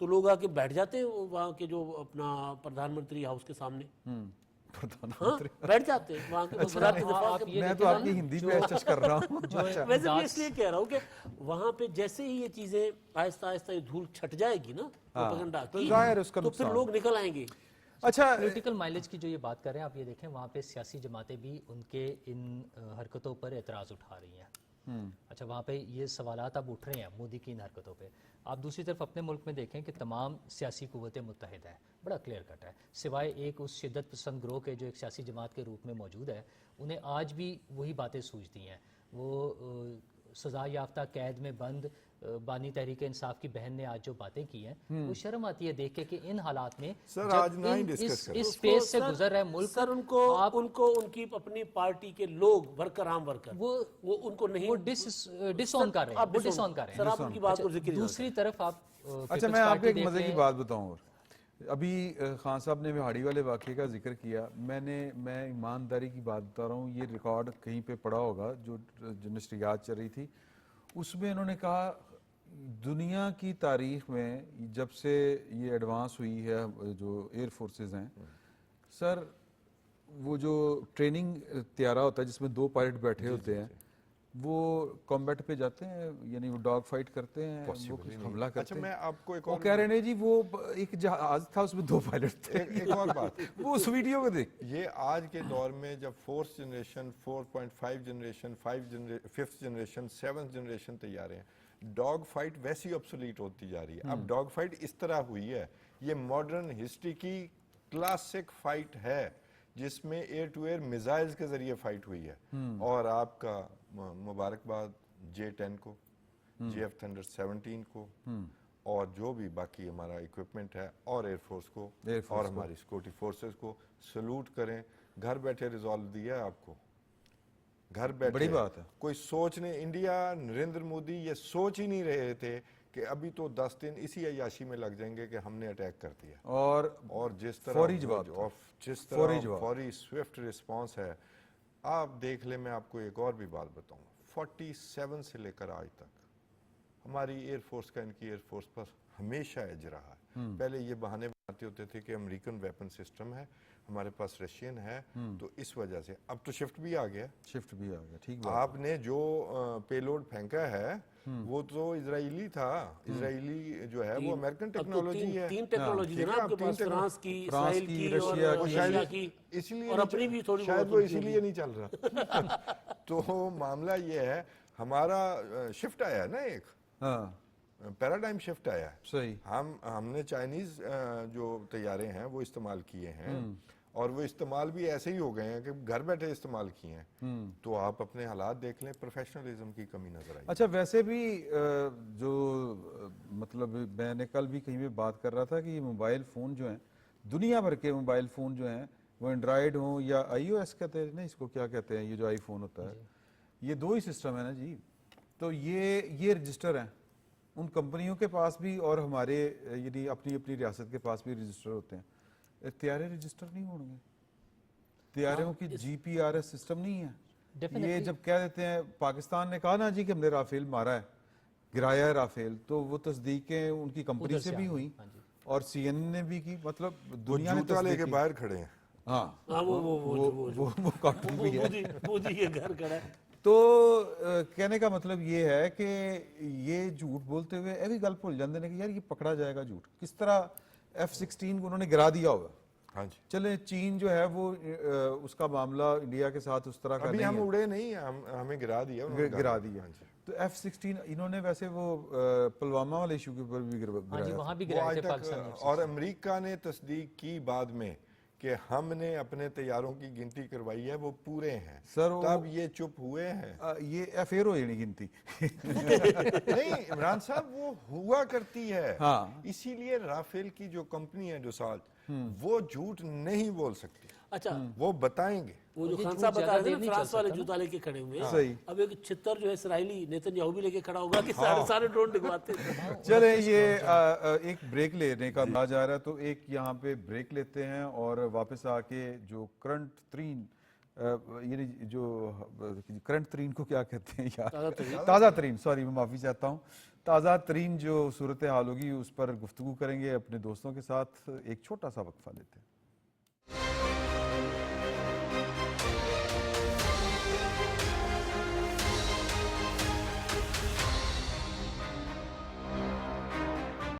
तो लोग आके बैठ जाते हैं वहाँ के जो अपना प्रधानमंत्री हाउस के सामने, हाँ बैठ जाते हैं वहाँ के वज़ारत दिफ़ा के। मैं तो आपकी हिंदी पे एडजस्ट कर रहा हूँ। वैसे मैं इसलिए कह रहा हूँ कि वहाँ पे जैसे ही ये चीजें आहिस्ता आहिस्ता ये धूल छट जाएगी ना प्रोपेगेंडा तो की, जाहिर उसका तो फिर नुकसान। लोग निकल आएंगे। अच्छा पॉलिटिकल माइलेज की जो ये बात कर रहे हैं आप, ये देखें वहाँ पे सियासी जमातें भी उनके इन हरकतों पर एतराज़ उठा रही हैं। अच्छा वहाँ पे ये सवालात अब उठ रहे हैं मोदी की इन हरकतों पे। आप दूसरी तरफ अपने मुल्क में देखें कि तमाम सियासी कुव्वतें मुत्तहिद हैं, बड़ा क्लियर कट है, सिवाय एक उस शिद्दत पसंद ग्रोह के जो एक सियासी जमात के रूप में मौजूद है, उन्हें आज भी वही बातें सूझती हैं। वो सज़ा याफ्ता कैद में बंद बानी तहरीक इंसाफ की बहन ने आज जो बातें की हैं, वो शर्म आती है देख के कि इन हालात में सर, जब आज ना ही इन- डिस्कस करें। इस स्पेस से गुजर रहा है मुल्क, सर उनको उनकी अपनी पार्टी के लोग वर्कर, आम वर्कर, वो उनको नहीं, वो डिसऑन कर रहे हैं, वो डिसऑन कर रहे सर हैं। आप उनकी बात को जिक्र दूसरी तरफ आप अच्छा मैं आपको एक मजे की बात बताऊं, और अभी खान साहब ने बिहाड़ी वाले वाक़े का जिक्र किया, मैं ईमानदारी की बात बता रहा हूँ, ये रिकॉर्ड कहीं पे पड़ा होगा जो नशरियात चल रही थी, उसमें इन्होंने कहा दुनिया की तारीख में जब से ये एडवांस हुई है जो एयर फोर्सेस हैं सर, वो जो ट्रेनिंग त्यारा होता है जिसमें 2 पायलट बैठे होते हैं, वो कॉम्बैट पे जाते हैं, यानी वो डॉग फाइट करते हैं, वो कुछ हमला करते अच्छा, हैं। मैं आपको एक वो और कह रहे हैं जी वो एक जहाज था उसमें 2 पायलट थे। एक और बात, वो उस वीडियो को देख, ये आज के दौर में जब 4th generation, 4.5 generation, 5th generation, 7th generation तैयार हैं, डॉग फाइट वैसी ऑब्सोलीट होती जा रही है। अब डॉग फाइट इस तरह हुई है, ये मॉडर्न हिस्ट्री की क्लासिक फाइट है जिसमें एयर टू एयर मिसाइल्स के जरिए फाइट हुई है। और आपका मुबारकबाद J-10 को, JF Thunder 17 को, और जो भी बाकी हमारा इक्विपमेंट है, और एयरफोर्स को और हमारी सिक्योरिटी फोर्सेस को सलूट करें। घर बैठे रिजॉल्व दिया है आपको, घर बैठे। बड़ी बात है। कोई सोच नहीं, इंडिया नरेंद्र मोदी ये सोच ही नहीं रहे थे कि अभी तो 10 दिन इसी अय्याशी में लग जाएंगे कि हमने अटैक कर दिया। और जिस तरह फौरी जवाब था। जिस फौरी तरह जवाब। फौरी स्विफ्ट रिस्पांस है, आप देख ले। मैं आपको एक और भी बात बताऊं, 47 से लेकर आज तक हमारी एयरफोर्स का इनकी एयरफोर्स पर हमेशा एज रहा है। पहले ये बहाने बनाते होते थे कि अमेरिकन वेपन सिस्टम है, हमारे पास रशियन है, तो इस वजह से अब तो शिफ्ट भी आ गया। शिफ्ट भी आ गया, ठीक बात। आपने जो पेलोड फेंका है वो तो इजरायली था, इजरायली जो है वो अमेरिकन अब तो टेक्नोलॉजी है। 3 टेक्नोलॉजी है ना आपके पास, फ्रांस की, फ्रांस इजराइल की, की, रशिया और की, रशिया की, इसलिए और नहीं अपनी भी थोड़ी शायद बहुत वो उनकी इसीलिए नहीं चल रहा। तो मामला ये है, हमारा शिफ्ट आया है ना, एक हाँ पैराडाइम शिफ्ट आया है। सही। हमने चाइनीज जो तैयारे हैं वो इस्तेमाल किए हैं, और वो इस्तेमाल भी ऐसे ही हो गए हैं कि घर बैठे इस्तेमाल किए हैं। तो आप अपने हालात देख लें, प्रोफेशनलिज्म की कमी नजर आई। अच्छा, वैसे भी जो मतलब मैंने कल भी कहीं पे बात कर रहा था कि ये मोबाइल फ़ोन जो हैं, दुनिया भर के मोबाइल फ़ोन जो हैं, वो एंड्रॉयड हों या iOS कहते हैं ना, इसको क्या कहते हैं, ये जो आईफोन होता है, ये 2 ही सिस्टम है ना जी। तो ये रजिस्टर हैं उन कंपनियों के पास भी, और हमारे यानी अपनी अपनी रियासत के पास भी रजिस्टर होते हैं। तैयारे रजिस्टर नहीं होंगे, तैयारों की GPRS सिस्टम नहीं है। ये जब कह देते हैं, पाकिस्तान ने कहा ना जी कि हमने राफेल मारा है, गिराया है राफेल, तो वो तस्दीकें उनकी कंपनी से भी हुई और CNN ने भी की। मतलब दुनिया ने जूता लेके बाहर खड़े हैं। हाँ, वो कार्टून भी है, मोदी के घर खड़ा है। तो कहने का मतलब ये है कि ये झूठ बोलते हुए ये भी गल भुल जाते हैं कि यार ये पकड़ा जाएगा झूठ किस तरह। F-16 को उन्होंने गिरा दिया होगा। हाँ जी, चले चीन जो है वो उसका मामला इंडिया के साथ उस तरह का अभी नहीं हम है, उड़े नहीं, हमें गिरा दिया उन्होंने। गिरा दिया। हाँ जी। तो F-16 इन्होंने वैसे वो पुलवामा वाले इशू के ऊपर भी हाँ जी, गिराया वहाँ भी वो गिराए आज थे तक, पाकिस्तान ने। और अमेरिका ने तस्दीक की बाद में कि हमने अपने तैयारों की गिनती करवाई है, वो पूरे हैं। सर वो- तब ये चुप हुए हैं। ये अफेयर हो जानी गिनती। नहीं इमरान साहब, वो हुआ करती है। हाँ। इसीलिए राफेल की जो कंपनी है डोसाल्ट, वो झूठ नहीं बोल सकती, अच्छा, वो बताएंगे। वो जो ये खान झूठ साहब बता ज्यादा रहे थे देर ना, नहीं फ्रांस चल वाले सकता जूता लेके खड़े हुए हैं। सही। अब एक छितर जो है इसराइली नेतन्याहू भी लेके खड़ा होगा कि सारे ड्रोन डिगवाते हैं। चले ये एक ब्रेक लेने का अंदाज आ रहा है, तो एक यहाँ पे ब्रेक लेते हैं और वापस आके जो करंट तरीन यानी जो करंट तरीन को क्या कहते हैं यार, ताज़ा तरीन, सॉरी मैं माफ़ी चाहता हूँ, ताज़ा तरीन जो सूरत हाल होगी उस पर गुफ्तगू करेंगे अपने दोस्तों के साथ। एक छोटा सा वक्फा लेते हैं।